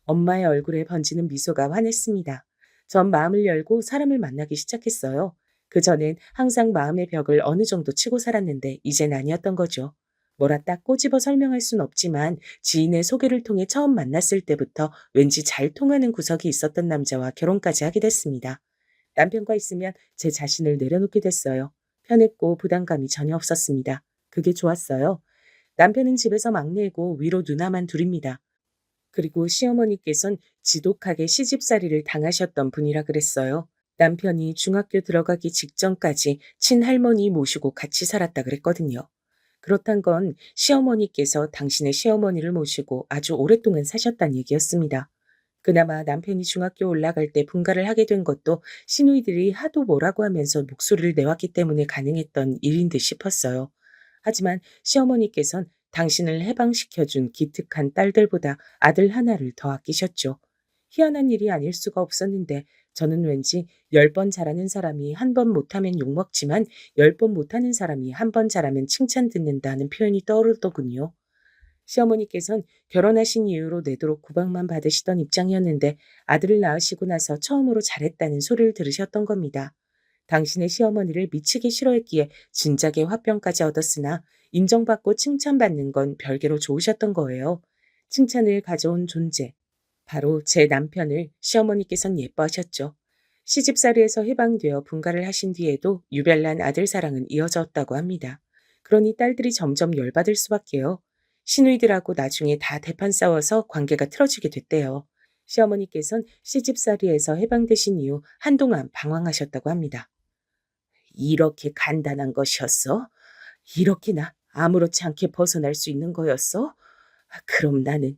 엄마의 얼굴에 번지는 미소가 환했습니다. 전 마음을 열고 사람을 만나기 시작했어요. 그전엔 항상 마음의 벽을 어느 정도 치고 살았는데 이젠 아니었던 거죠. 뭐라 딱 꼬집어 설명할 순 없지만 지인의 소개를 통해 처음 만났을 때부터 왠지 잘 통하는 구석이 있었던 남자와 결혼까지 하게 됐습니다. 남편과 있으면 제 자신을 내려놓게 됐어요. 편했고 부담감이 전혀 없었습니다. 그게 좋았어요. 남편은 집에서 막내고 위로 누나만 둘입니다. 그리고 시어머니께선 지독하게 시집살이를 당하셨던 분이라 그랬어요. 남편이 중학교 들어가기 직전까지 친할머니 모시고 같이 살았다 그랬거든요. 그렇단 건 시어머니께서 당신의 시어머니를 모시고 아주 오랫동안 사셨단 얘기였습니다. 그나마 남편이 중학교 올라갈 때 분가를 하게 된 것도 시누이들이 하도 뭐라고 하면서 목소리를 내왔기 때문에 가능했던 일인 듯 싶었어요. 하지만 시어머니께선 당신을 해방시켜준 기특한 딸들보다 아들 하나를 더 아끼셨죠. 희한한 일이 아닐 수가 없었는데 저는 왠지 10번 잘하는 사람이 한 번 못하면 욕먹지만 10번 못하는 사람이 한 번 잘하면 칭찬 듣는다는 표현이 떠오르더군요. 시어머니께선 결혼하신 이후로 내도록 구박만 받으시던 입장이었는데 아들을 낳으시고 나서 처음으로 잘했다는 소리를 들으셨던 겁니다. 당신의 시어머니를 미치게 싫어했기에 진작에 화병까지 얻었으나 인정받고 칭찬받는 건 별개로 좋으셨던 거예요. 칭찬을 가져온 존재. 바로 제 남편을 시어머니께선 예뻐하셨죠. 시집살이에서 해방되어 분가를 하신 뒤에도 유별난 아들 사랑은 이어졌다고 합니다. 그러니 딸들이 점점 열받을 수밖에요. 시누이들하고 나중에 다 대판 싸워서 관계가 틀어지게 됐대요. 시어머니께선 시집살이에서 해방되신 이후 한동안 방황하셨다고 합니다. 이렇게 간단한 것이었어? 이렇게나 아무렇지 않게 벗어날 수 있는 거였어? 그럼 나는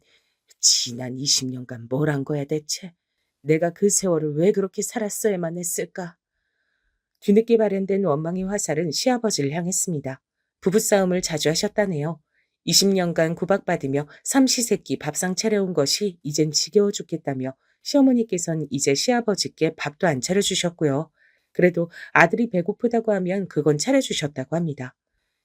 지난 20년간 뭘 한 거야 대체? 내가 그 세월을 왜 그렇게 살았어야만 했을까? 뒤늦게 발현된 원망의 화살은 시아버지를 향했습니다. 부부싸움을 자주 하셨다네요. 20년간 구박받으며 삼시세끼 밥상 차려온 것이 이젠 지겨워 죽겠다며 시어머니께선 이제 시아버지께 밥도 안 차려주셨고요. 그래도 아들이 배고프다고 하면 그건 차려주셨다고 합니다.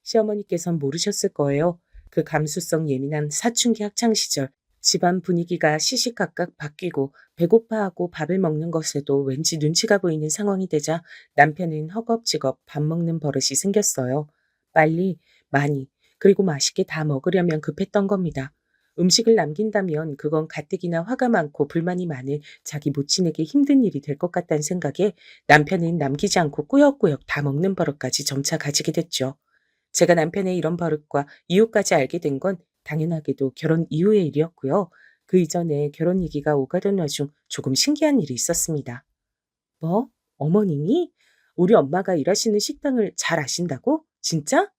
시어머니께선 모르셨을 거예요. 그 감수성 예민한 사춘기 학창시절 집안 분위기가 시시각각 바뀌고 배고파하고 밥을 먹는 것에도 왠지 눈치가 보이는 상황이 되자 남편은 허겁지겁 밥 먹는 버릇이 생겼어요. 빨리, 많이, 그리고 맛있게 다 먹으려면 급했던 겁니다. 음식을 남긴다면 그건 가뜩이나 화가 많고 불만이 많은 자기 모친에게 힘든 일이 될 것 같다는 생각에 남편은 남기지 않고 꾸역꾸역 다 먹는 버릇까지 점차 가지게 됐죠. 제가 남편의 이런 버릇과 이유까지 알게 된 건 당연하게도 결혼 이후의 일이었고요. 그 이전에 결혼 얘기가 오가던 와중 조금 신기한 일이 있었습니다. 뭐? 어머님이? 우리 엄마가 일하시는 식당을 잘 아신다고? 진짜?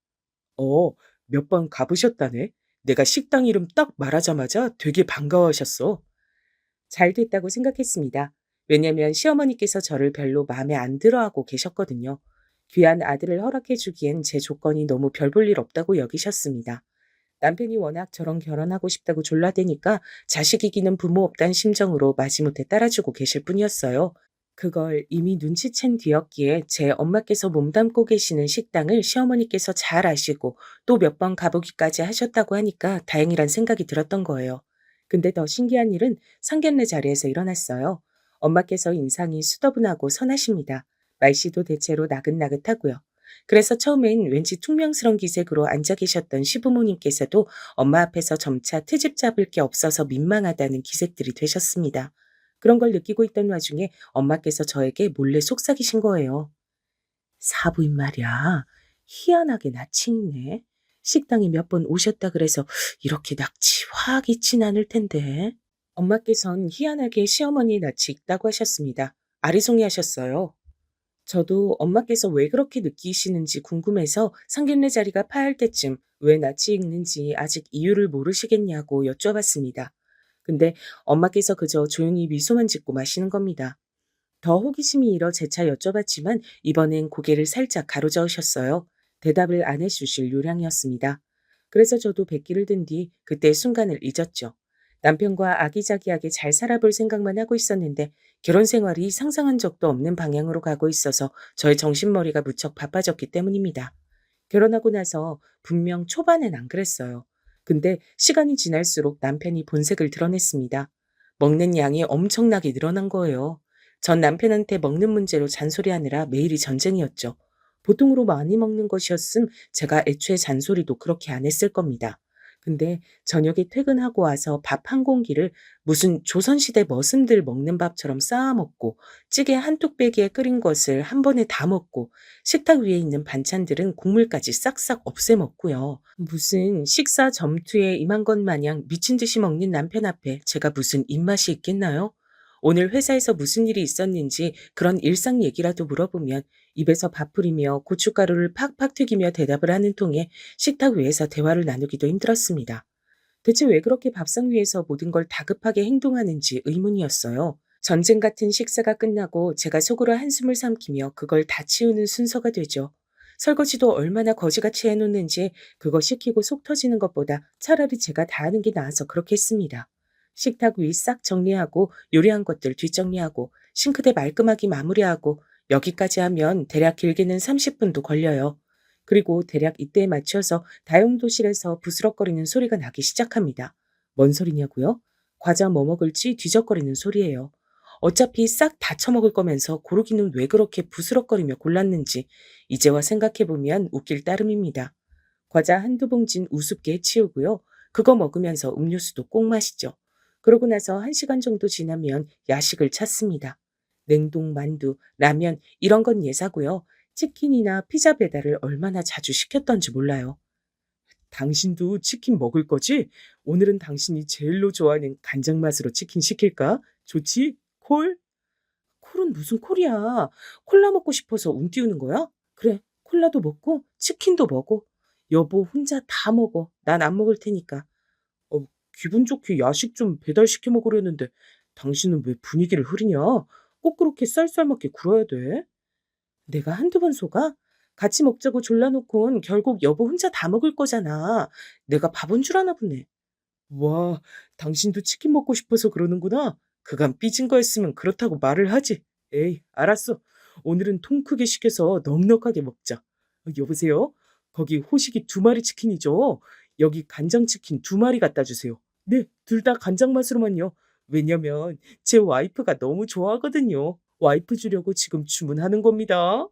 어, 몇 번 가보셨다네. 내가 식당 이름 딱 말하자마자 되게 반가워하셨어. 잘 됐다고 생각했습니다. 왜냐면 시어머니께서 저를 별로 마음에 안 들어하고 계셨거든요. 귀한 아들을 허락해 주기엔 제 조건이 너무 별 볼 일 없다고 여기셨습니다. 남편이 워낙 저랑 결혼하고 싶다고 졸라대니까 자식 이기는 부모 없다는 심정으로 마지못해 따라주고 계실 뿐이었어요. 그걸 이미 눈치챈 뒤였기에 제 엄마께서 몸담고 계시는 식당을 시어머니께서 잘 아시고 또 몇 번 가보기까지 하셨다고 하니까 다행이란 생각이 들었던 거예요. 근데 더 신기한 일은 상견례 자리에서 일어났어요. 엄마께서 인상이 수더분하고 선하십니다. 말씨도 대체로 나긋나긋하고요. 그래서 처음엔 왠지 퉁명스런 기색으로 앉아 계셨던 시부모님께서도 엄마 앞에서 점차 트집 잡을 게 없어서 민망하다는 기색들이 되셨습니다. 그런 걸 느끼고 있던 와중에 엄마께서 저에게 몰래 속삭이신 거예요. 사부인 말이야. 희한하게 낯이 있네. 식당에 몇 번 오셨다 그래서 이렇게 낯이 확 있진 않을 텐데. 엄마께선 희한하게 시어머니의 낯이 있다고 하셨습니다. 아리송이 하셨어요. 저도 엄마께서 왜 그렇게 느끼시는지 궁금해서 상견례 자리가 파할 때쯤 왜 낯이 익는지 아직 이유를 모르시겠냐고 여쭤봤습니다. 근데 엄마께서 그저 조용히 미소만 짓고 마시는 겁니다. 더 호기심이 일어 재차 여쭤봤지만 이번엔 고개를 살짝 가로저으셨어요. 대답을 안 해주실 요량이었습니다. 그래서 저도 백기를 든 뒤 그때 순간을 잊었죠. 남편과 아기자기하게 잘 살아볼 생각만 하고 있었는데 결혼 생활이 상상한 적도 없는 방향으로 가고 있어서 저의 정신머리가 무척 바빠졌기 때문입니다. 결혼하고 나서 분명 초반엔 안 그랬어요. 근데 시간이 지날수록 남편이 본색을 드러냈습니다. 먹는 양이 엄청나게 늘어난 거예요. 전 남편한테 먹는 문제로 잔소리하느라 매일이 전쟁이었죠. 보통으로 많이 먹는 것이었음 제가 애초에 잔소리도 그렇게 안 했을 겁니다. 근데 저녁에 퇴근하고 와서 밥 한 공기를 무슨 조선시대 머슴들 먹는 밥처럼 쌓아 먹고 찌개 한 뚝배기에 끓인 것을 한 번에 다 먹고 식탁 위에 있는 반찬들은 국물까지 싹싹 없애 먹고요. 무슨 식사 점투에 임한 것 마냥 미친 듯이 먹는 남편 앞에 제가 무슨 입맛이 있겠나요? 오늘 회사에서 무슨 일이 있었는지 그런 일상 얘기라도 물어보면 입에서 밥 뿌리며 고춧가루를 팍팍 튀기며 대답을 하는 통에 식탁 위에서 대화를 나누기도 힘들었습니다. 대체 왜 그렇게 밥상 위에서 모든 걸 다급하게 행동하는지 의문이었어요. 전쟁 같은 식사가 끝나고 제가 속으로 한숨을 삼키며 그걸 다 치우는 순서가 되죠. 설거지도 얼마나 거지같이 해놓는지 그거 시키고 속 터지는 것보다 차라리 제가 다 하는 게 나아서 그렇게 했습니다. 식탁 위 싹 정리하고 요리한 것들 뒷정리하고 싱크대 말끔하게 마무리하고 여기까지 하면 대략 길게는 30분도 걸려요. 그리고 대략 이때에 맞춰서 다용도실에서 부스럭거리는 소리가 나기 시작합니다. 뭔 소리냐고요? 과자 뭐 먹을지 뒤적거리는 소리예요. 어차피 싹 다 처먹을 거면서 고르기는 왜 그렇게 부스럭거리며 골랐는지 이제와 생각해보면 웃길 따름입니다. 과자 한두 봉진 우습게 치우고요. 그거 먹으면서 음료수도 꼭 마시죠. 그러고 나서 1시간 정도 지나면 야식을 찾습니다. 냉동 만두, 라면 이런 건 예사고요. 치킨이나 피자 배달을 얼마나 자주 시켰던지 몰라요. 당신도 치킨 먹을 거지? 오늘은 당신이 제일로 좋아하는 간장 맛으로 치킨 시킬까? 좋지? 콜? 콜은 무슨 콜이야? 콜라 먹고 싶어서 운 띄우는 거야? 그래, 콜라도 먹고 치킨도 먹어. 여보 혼자 다 먹어. 난 안 먹을 테니까. 기분 좋게 야식 좀 배달시켜 먹으려는데 당신은 왜 분위기를 흐리냐? 꼭 그렇게 쌀쌀맞게 굴어야 돼? 내가 한두 번 속아? 같이 먹자고 졸라놓곤 결국 여보 혼자 다 먹을 거잖아. 내가 바본 줄 아나 보네. 와, 당신도 치킨 먹고 싶어서 그러는구나. 그간 삐진 거였으면 그렇다고 말을 하지. 에이, 알았어. 오늘은 통 크게 시켜서 넉넉하게 먹자. 여보세요? 거기 호식이 2마리 치킨이죠? 여기 간장치킨 2마리 갖다 주세요. 네, 둘 다 간장 맛으로만요. 왜냐면 제 와이프가 너무 좋아하거든요. 와이프 주려고 지금 주문하는 겁니다.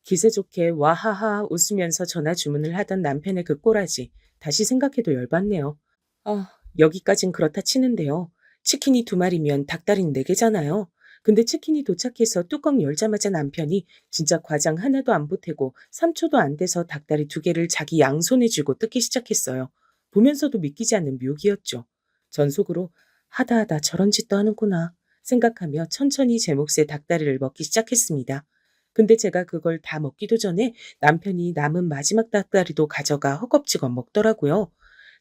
기세 좋게 와하하 웃으면서 전화 주문을 하던 남편의 그 꼬라지. 다시 생각해도 열받네요. 아, 여기까진 그렇다 치는데요. 치킨이 2마리면 닭다리는 4개잖아요. 근데 치킨이 도착해서 뚜껑 열자마자 남편이 진짜 과장 하나도 안 보태고 3초도 안 돼서 닭다리 2개를 자기 양손에 쥐고 뜯기 시작했어요. 보면서도 믿기지 않는 묘기였죠. 전 속으로 하다 하다 저런 짓도 하는구나 생각하며 천천히 제 몫의 닭다리를 먹기 시작했습니다. 근데 제가 그걸 다 먹기도 전에 남편이 남은 마지막 닭다리도 가져가 허겁지겁 먹더라고요.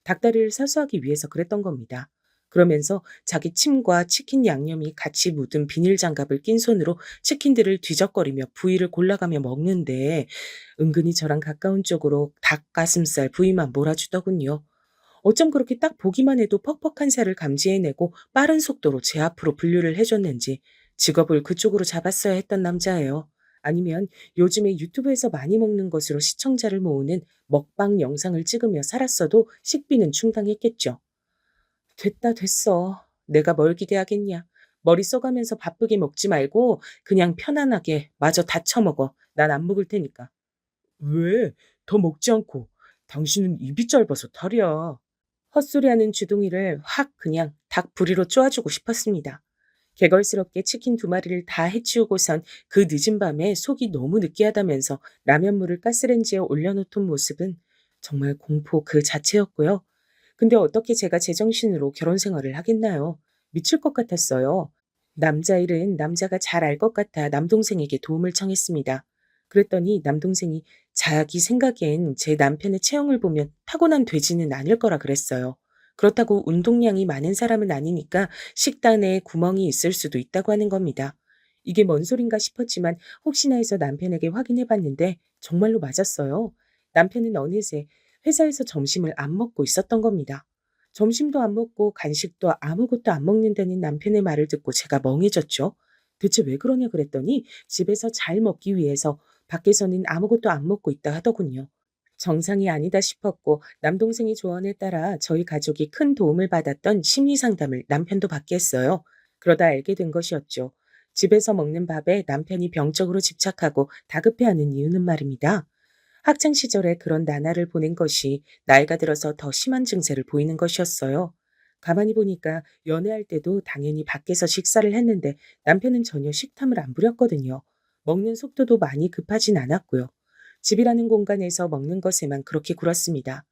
닭다리를 사수하기 위해서 그랬던 겁니다. 그러면서 자기 침과 치킨 양념이 같이 묻은 비닐 장갑을 낀 손으로 치킨들을 뒤적거리며 부위를 골라가며 먹는데 은근히 저랑 가까운 쪽으로 닭가슴살 부위만 몰아주더군요. 어쩜 그렇게 딱 보기만 해도 퍽퍽한 살을 감지해내고 빠른 속도로 제 앞으로 분류를 해줬는지 직업을 그쪽으로 잡았어야 했던 남자예요. 아니면 요즘에 유튜브에서 많이 먹는 것으로 시청자를 모으는 먹방 영상을 찍으며 살았어도 식비는 충당했겠죠. 됐다 됐어. 내가 뭘 기대하겠냐. 머리 써가면서 바쁘게 먹지 말고 그냥 편안하게 마저 다 처먹어. 난 안 먹을 테니까. 왜? 더 먹지 않고. 당신은 입이 짧아서 탈이야. 헛소리하는 주둥이를 확 그냥 닭 부리로 쪼아주고 싶었습니다. 개걸스럽게 치킨 2마리를 다 해치우고선 그 늦은 밤에 속이 너무 느끼하다면서 라면물을 가스레인지에 올려놓던 모습은 정말 공포 그 자체였고요. 근데 어떻게 제가 제정신으로 결혼 생활을 하겠나요? 미칠 것 같았어요. 남자일은 남자가 잘 알 것 같아 남동생에게 도움을 청했습니다. 그랬더니 남동생이 자기 생각엔 제 남편의 체형을 보면 타고난 돼지는 아닐 거라 그랬어요. 그렇다고 운동량이 많은 사람은 아니니까 식단에 구멍이 있을 수도 있다고 하는 겁니다. 이게 뭔 소린가 싶었지만 혹시나 해서 남편에게 확인해 봤는데 정말로 맞았어요. 남편은 어느새 회사에서 점심을 안 먹고 있었던 겁니다. 점심도 안 먹고 간식도 아무것도 안 먹는다는 남편의 말을 듣고 제가 멍해졌죠. 대체 왜 그러냐 그랬더니 집에서 잘 먹기 위해서 밖에서는 아무것도 안 먹고 있다 하더군요. 정상이 아니다 싶었고 남동생의 조언에 따라 저희 가족이 큰 도움을 받았던 심리 상담을 남편도 받게 했어요. 그러다 알게 된 것이었죠. 집에서 먹는 밥에 남편이 병적으로 집착하고 다급해하는 이유는 말입니다. 학창 시절에 그런 나날을 보낸 것이 나이가 들어서 더 심한 증세를 보이는 것이었어요. 가만히 보니까 연애할 때도 당연히 밖에서 식사를 했는데 남편은 전혀 식탐을 안 부렸거든요. 먹는 속도도 많이 급하진 않았고요. 집이라는 공간에서 먹는 것에만 그렇게 굴었습니다.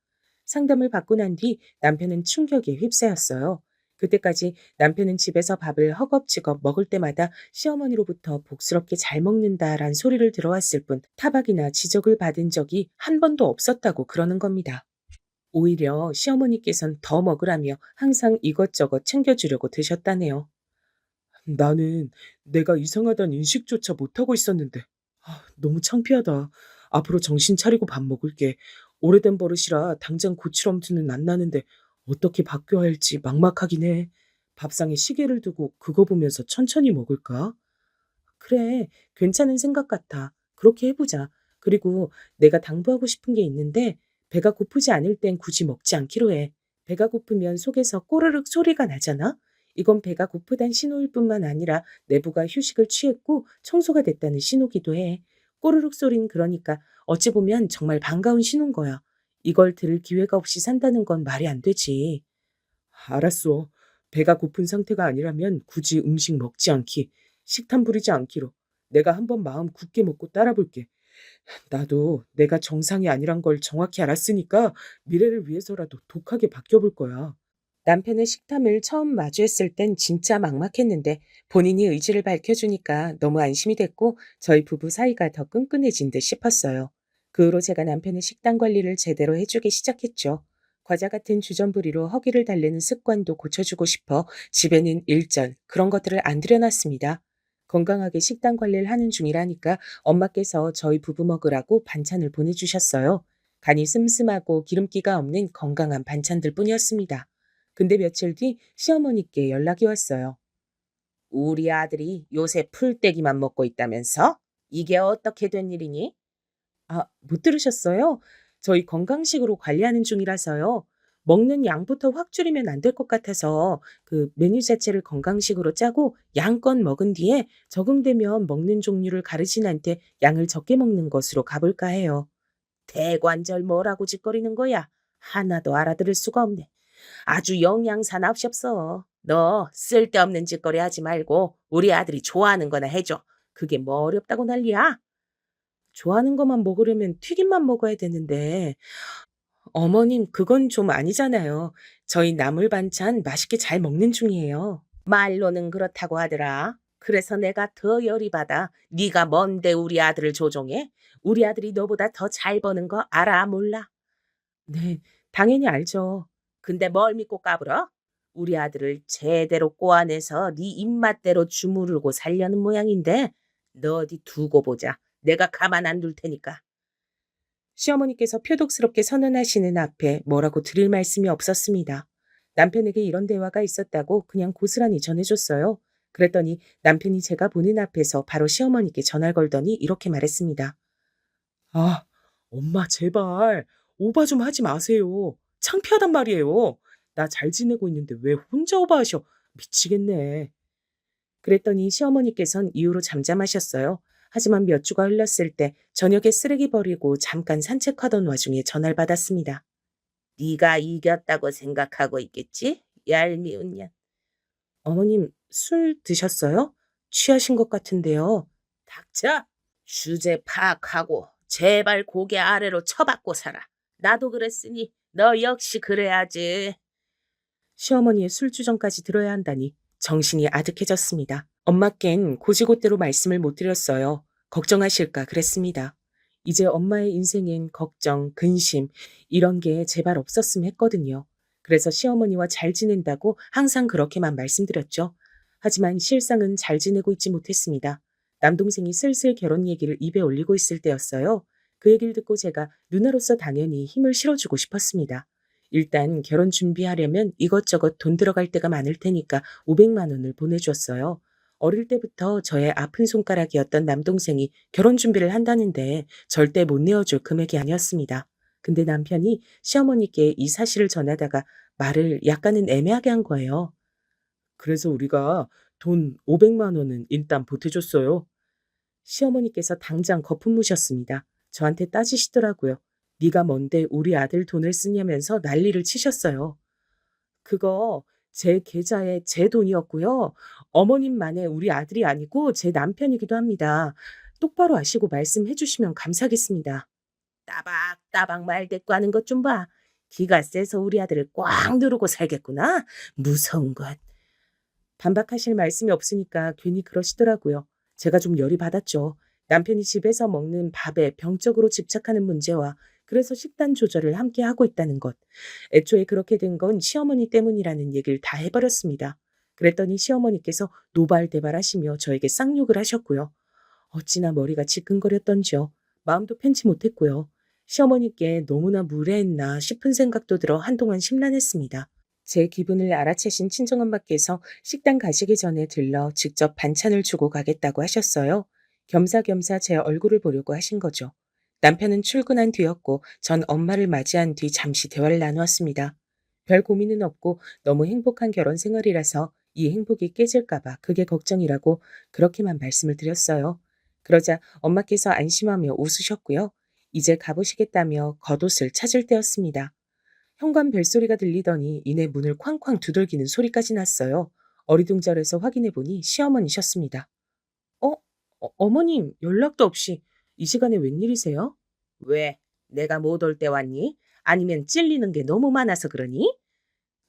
상담을 받고 난 뒤 남편은 충격에 휩싸였어요. 그때까지 남편은 집에서 밥을 허겁지겁 먹을 때마다 시어머니로부터 복스럽게 잘 먹는다란 소리를 들어왔을 뿐 타박이나 지적을 받은 적이 한 번도 없었다고 그러는 겁니다. 오히려 시어머니께선 더 먹으라며 항상 이것저것 챙겨주려고 드셨다네요. 나는 내가 이상하다는 인식조차 못하고 있었는데 너무 창피하다. 앞으로 정신 차리고 밥 먹을게. 오래된 버릇이라 당장 고칠 엄두는 안 나는데 어떻게 바뀌어야 할지 막막하긴 해. 밥상에 시계를 두고 그거 보면서 천천히 먹을까? 그래, 괜찮은 생각 같아. 그렇게 해보자. 그리고 내가 당부하고 싶은 게 있는데 배가 고프지 않을 땐 굳이 먹지 않기로 해. 배가 고프면 속에서 꼬르륵 소리가 나잖아? 이건 배가 고프단 신호일 뿐만 아니라 내부가 휴식을 취했고 청소가 됐다는 신호기도 해. 꼬르륵 소리는 그러니까 어찌 보면 정말 반가운 신호인 거야. 이걸 들을 기회가 없이 산다는 건 말이 안 되지. 알았어. 배가 고픈 상태가 아니라면 굳이 음식 먹지 않기. 식탐 부리지 않기로. 내가 한번 마음 굳게 먹고 따라볼게. 나도 내가 정상이 아니란 걸 정확히 알았으니까 미래를 위해서라도 독하게 바뀌어볼 거야. 남편의 식탐을 처음 마주했을 땐 진짜 막막했는데 본인이 의지를 밝혀주니까 너무 안심이 됐고 저희 부부 사이가 더 끈끈해진 듯 싶었어요. 그 후로 제가 남편의 식단 관리를 제대로 해주기 시작했죠. 과자 같은 주전부리로 허기를 달래는 습관도 고쳐주고 싶어 집에는 일전 그런 것들을 안 들여놨습니다. 건강하게 식단 관리를 하는 중이라니까 엄마께서 저희 부부 먹으라고 반찬을 보내주셨어요. 간이 슴슴하고 기름기가 없는 건강한 반찬들 뿐이었습니다. 근데 며칠 뒤 시어머니께 연락이 왔어요. 우리 아들이 요새 풀떼기만 먹고 있다면서? 이게 어떻게 된 일이니? 아, 못 들으셨어요? 저희 건강식으로 관리하는 중이라서요. 먹는 양부터 확 줄이면 안 될 것 같아서 그 메뉴 자체를 건강식으로 짜고 양껏 먹은 뒤에 적응되면 먹는 종류를 가르친 한테 양을 적게 먹는 것으로 가볼까 해요. 대관절 뭐라고 짓거리는 거야? 하나도 알아들을 수가 없네. 아주 영양사나 없이 없어. 너 쓸데없는 짓거리 하지 말고 우리 아들이 좋아하는 거나 해줘. 그게 뭐 어렵다고 난리야? 좋아하는 것만 먹으려면 튀김만 먹어야 되는데. 어머님, 그건 좀 아니잖아요. 저희 나물 반찬 맛있게 잘 먹는 중이에요. 말로는 그렇다고 하더라. 그래서 내가 더 열이 받아. 네가 뭔데 우리 아들을 조종해? 우리 아들이 너보다 더 잘 버는 거 알아 몰라? 네, 당연히 알죠. 근데 뭘 믿고 까불어? 우리 아들을 제대로 꼬아내서 네 입맛대로 주무르고 살려는 모양인데 너 어디 두고 보자. 내가 가만 안 둘 테니까. 시어머니께서 표독스럽게 선언하시는 앞에 뭐라고 드릴 말씀이 없었습니다. 남편에게 이런 대화가 있었다고 그냥 고스란히 전해줬어요. 그랬더니 남편이 제가 보는 앞에서 바로 시어머니께 전화를 걸더니 이렇게 말했습니다. 아, 엄마 제발 오바 좀 하지 마세요. 창피하단 말이에요. 나 잘 지내고 있는데 왜 혼자 오바하셔? 미치겠네. 그랬더니 시어머니께선 이후로 잠잠하셨어요. 하지만 몇 주가 흘렀을 때 저녁에 쓰레기 버리고 잠깐 산책하던 와중에 전화를 받았습니다. 네가 이겼다고 생각하고 있겠지? 얄미운 년. 어머님 술 드셨어요? 취하신 것 같은데요. 닥쳐! 주제 파악하고 제발 고개 아래로 쳐박고 살아. 나도 그랬으니 너 역시 그래야지. 시어머니의 술주정까지 들어야 한다니 정신이 아득해졌습니다. 엄마께는 고지고대로 말씀을 못 드렸어요. 걱정하실까 그랬습니다. 이제 엄마의 인생엔 걱정, 근심 이런 게 제발 없었으면 했거든요. 그래서 시어머니와 잘 지낸다고 항상 그렇게만 말씀드렸죠. 하지만 실상은 잘 지내고 있지 못했습니다. 남동생이 슬슬 결혼 얘기를 입에 올리고 있을 때였어요. 그 얘기를 듣고 제가 누나로서 당연히 힘을 실어주고 싶었습니다. 일단 결혼 준비하려면 이것저것 돈 들어갈 때가 많을 테니까 500만 원을 보내줬어요. 어릴 때부터 저의 아픈 손가락이었던 남동생이 결혼 준비를 한다는데 절대 못 내어줄 금액이 아니었습니다. 근데 남편이 시어머니께 이 사실을 전하다가 말을 약간은 애매하게 한 거예요. 그래서 우리가 돈 500만 원은 일단 보태줬어요. 시어머니께서 당장 거품 무셨습니다. 저한테 따지시더라고요. 네가 뭔데 우리 아들 돈을 쓰냐면서 난리를 치셨어요. 그거 제 계좌에 제 돈이었고요. 어머님만의 우리 아들이 아니고 제 남편이기도 합니다. 똑바로 아시고 말씀해 주시면 감사하겠습니다. 따박따박 말대꾸하는 것 좀 봐. 기가 세서 우리 아들을 꽉 누르고 살겠구나. 무서운 것. 반박하실 말씀이 없으니까 괜히 그러시더라고요. 제가 좀 열이 받았죠. 남편이 집에서 먹는 밥에 병적으로 집착하는 문제와 그래서 식단 조절을 함께 하고 있다는 것. 애초에 그렇게 된 건 시어머니 때문이라는 얘기를 다 해버렸습니다. 그랬더니 시어머니께서 노발대발하시며 저에게 쌍욕을 하셨고요. 어찌나 머리가 지끈거렸던지요. 마음도 편치 못했고요. 시어머니께 너무나 무례했나 싶은 생각도 들어 한동안 심란했습니다. 제 기분을 알아채신 친정엄마께서 식당 가시기 전에 들러 직접 반찬을 주고 가겠다고 하셨어요. 겸사겸사 제 얼굴을 보려고 하신 거죠. 남편은 출근한 뒤였고 전 엄마를 맞이한 뒤 잠시 대화를 나누었습니다. 별 고민은 없고 너무 행복한 결혼 생활이라서 이 행복이 깨질까봐 그게 걱정이라고 그렇게만 말씀을 드렸어요. 그러자 엄마께서 안심하며 웃으셨고요. 이제 가보시겠다며 겉옷을 찾을 때였습니다. 현관 벨소리가 들리더니 이내 문을 쾅쾅 두들기는 소리까지 났어요. 어리둥절해서 확인해보니 시어머니셨습니다. 어머님, 연락도 없이 이 시간에 웬일이세요? 왜? 내가 못 올 때 왔니? 아니면 찔리는 게 너무 많아서 그러니?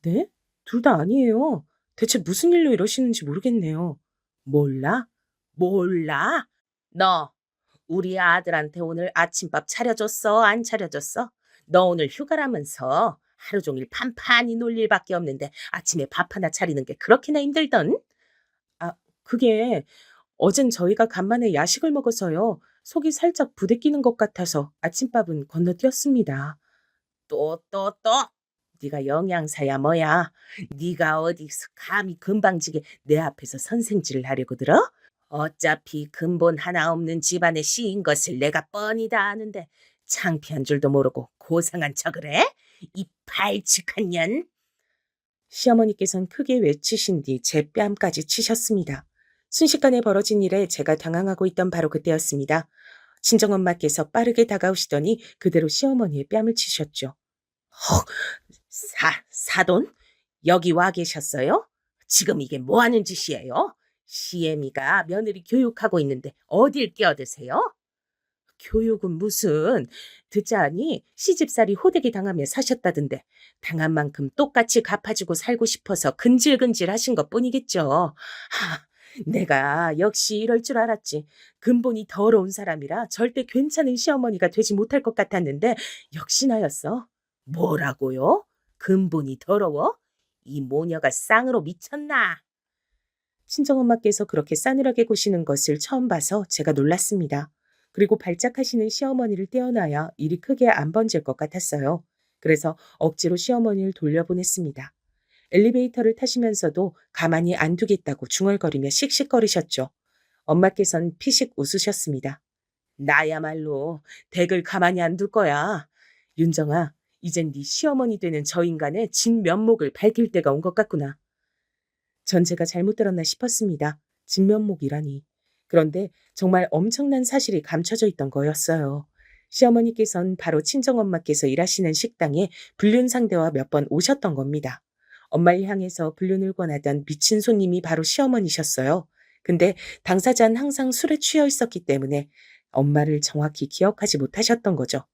네? 둘 다 아니에요. 대체 무슨 일로 이러시는지 모르겠네요. 몰라? 몰라? 너, 우리 아들한테 오늘 아침밥 차려줬어? 안 차려줬어? 너 오늘 휴가라면서 하루 종일 판판히 놀 일밖에 없는데 아침에 밥 하나 차리는 게 그렇게나 힘들던? 아, 그게 어젠 저희가 간만에 야식을 먹어서요. 속이 살짝 부대끼는 것 같아서 아침밥은 건너뛰었습니다. 또. 네가 영양사야 뭐야? 네가 어디서 감히 건방지게 내 앞에서 선생질을 하려고 들어? 어차피 근본 하나 없는 집안의 씨인 것을 내가 뻔히 다 아는데 창피한 줄도 모르고 고상한 척을 해? 이 발칙한 년! 시어머니께선 크게 외치신 뒤 제 뺨까지 치셨습니다. 순식간에 벌어진 일에 제가 당황하고 있던 바로 그때였습니다. 친정엄마께서 빠르게 다가오시더니 그대로 시어머니의 뺨을 치셨죠. 헉, 사돈? 여기 와 계셨어요? 지금 이게 뭐 하는 짓이에요? 시애미가 며느리 교육하고 있는데 어딜 끼어드세요? 교육은 무슨, 듣자하니 시집살이 호되게 당하며 사셨다던데 당한 만큼 똑같이 갚아주고 살고 싶어서 근질근질 하신 것뿐이겠죠. 내가 역시 이럴 줄 알았지. 근본이 더러운 사람이라 절대 괜찮은 시어머니가 되지 못할 것 같았는데 역시나였어. 뭐라고요? 근본이 더러워? 이 모녀가 쌍으로 미쳤나? 친정엄마께서 그렇게 싸늘하게 구시는 것을 처음 봐서 제가 놀랐습니다. 그리고 발작하시는 시어머니를 떼어놔야 일이 크게 안 번질 것 같았어요. 그래서 억지로 시어머니를 돌려보냈습니다. 엘리베이터를 타시면서도 가만히 안 두겠다고 중얼거리며 씩씩거리셨죠. 엄마께선 피식 웃으셨습니다. 나야말로 댁을 가만히 안 둘 거야. 윤정아, 이젠 네 시어머니 되는 저 인간의 진면목을 밝힐 때가 온 것 같구나. 전 제가 잘못 들었나 싶었습니다. 진면목이라니. 그런데 정말 엄청난 사실이 감춰져 있던 거였어요. 시어머니께선 바로 친정엄마께서 일하시는 식당에 불륜 상대와 몇 번 오셨던 겁니다. 엄마를 향해서 불륜을 권하던 미친 손님이 바로 시어머니셨어요. 근데 당사자는 항상 술에 취해 있었기 때문에 엄마를 정확히 기억하지 못하셨던 거죠.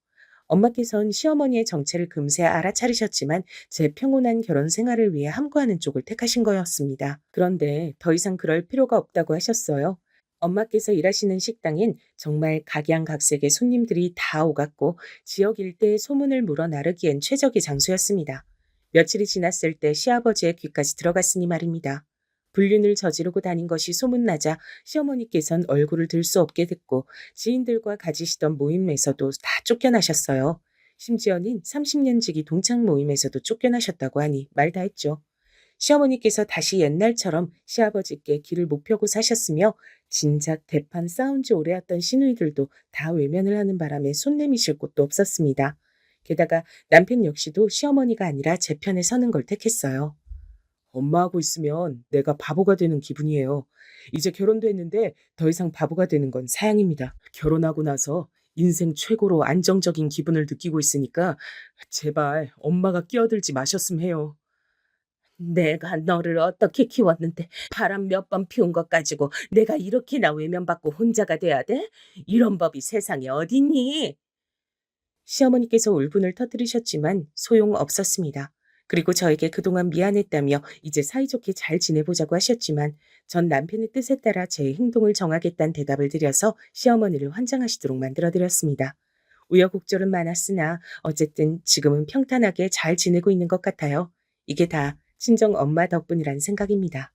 엄마께선 시어머니의 정체를 금세 알아차리셨지만 제 평온한 결혼 생활을 위해 함구하는 쪽을 택하신 거였습니다. 그런데 더 이상 그럴 필요가 없다고 하셨어요. 엄마께서 일하시는 식당엔 정말 각양각색의 손님들이 다 오갔고 지역 일대의 소문을 물어 나르기엔 최적의 장소였습니다. 며칠이 지났을 때 시아버지의 귀까지 들어갔으니 말입니다. 불륜을 저지르고 다닌 것이 소문나자 시어머니께선 얼굴을 들 수 없게 됐고 지인들과 가지시던 모임에서도 다 쫓겨나셨어요. 심지어는 30년 지기 동창 모임에서도 쫓겨나셨다고 하니 말 다 했죠. 시어머니께서 다시 옛날처럼 시아버지께 길을 못 펴고 사셨으며 진작 대판 싸운 지 오래였던 시누이들도 다 외면을 하는 바람에 손 내미실 곳도 없었습니다. 게다가 남편 역시도 시어머니가 아니라 제 편에 서는 걸 택했어요. 엄마하고 있으면 내가 바보가 되는 기분이에요. 이제 결혼도 했는데 더 이상 바보가 되는 건 사양입니다. 결혼하고 나서 인생 최고로 안정적인 기분을 느끼고 있으니까 제발 엄마가 끼어들지 마셨으면 해요. 내가 너를 어떻게 키웠는데 바람 몇 번 피운 것 가지고 내가 이렇게나 외면받고 혼자가 돼야 돼? 이런 법이 세상에 어딨니? 시어머니께서 울분을 터뜨리셨지만 소용없었습니다. 그리고 저에게 그동안 미안했다며 이제 사이좋게 잘 지내보자고 하셨지만 전 남편의 뜻에 따라 제 행동을 정하겠다는 대답을 드려서 시어머니를 환장하시도록 만들어드렸습니다. 우여곡절은 많았으나 어쨌든 지금은 평탄하게 잘 지내고 있는 것 같아요. 이게 다 친정 엄마 덕분이란 생각입니다.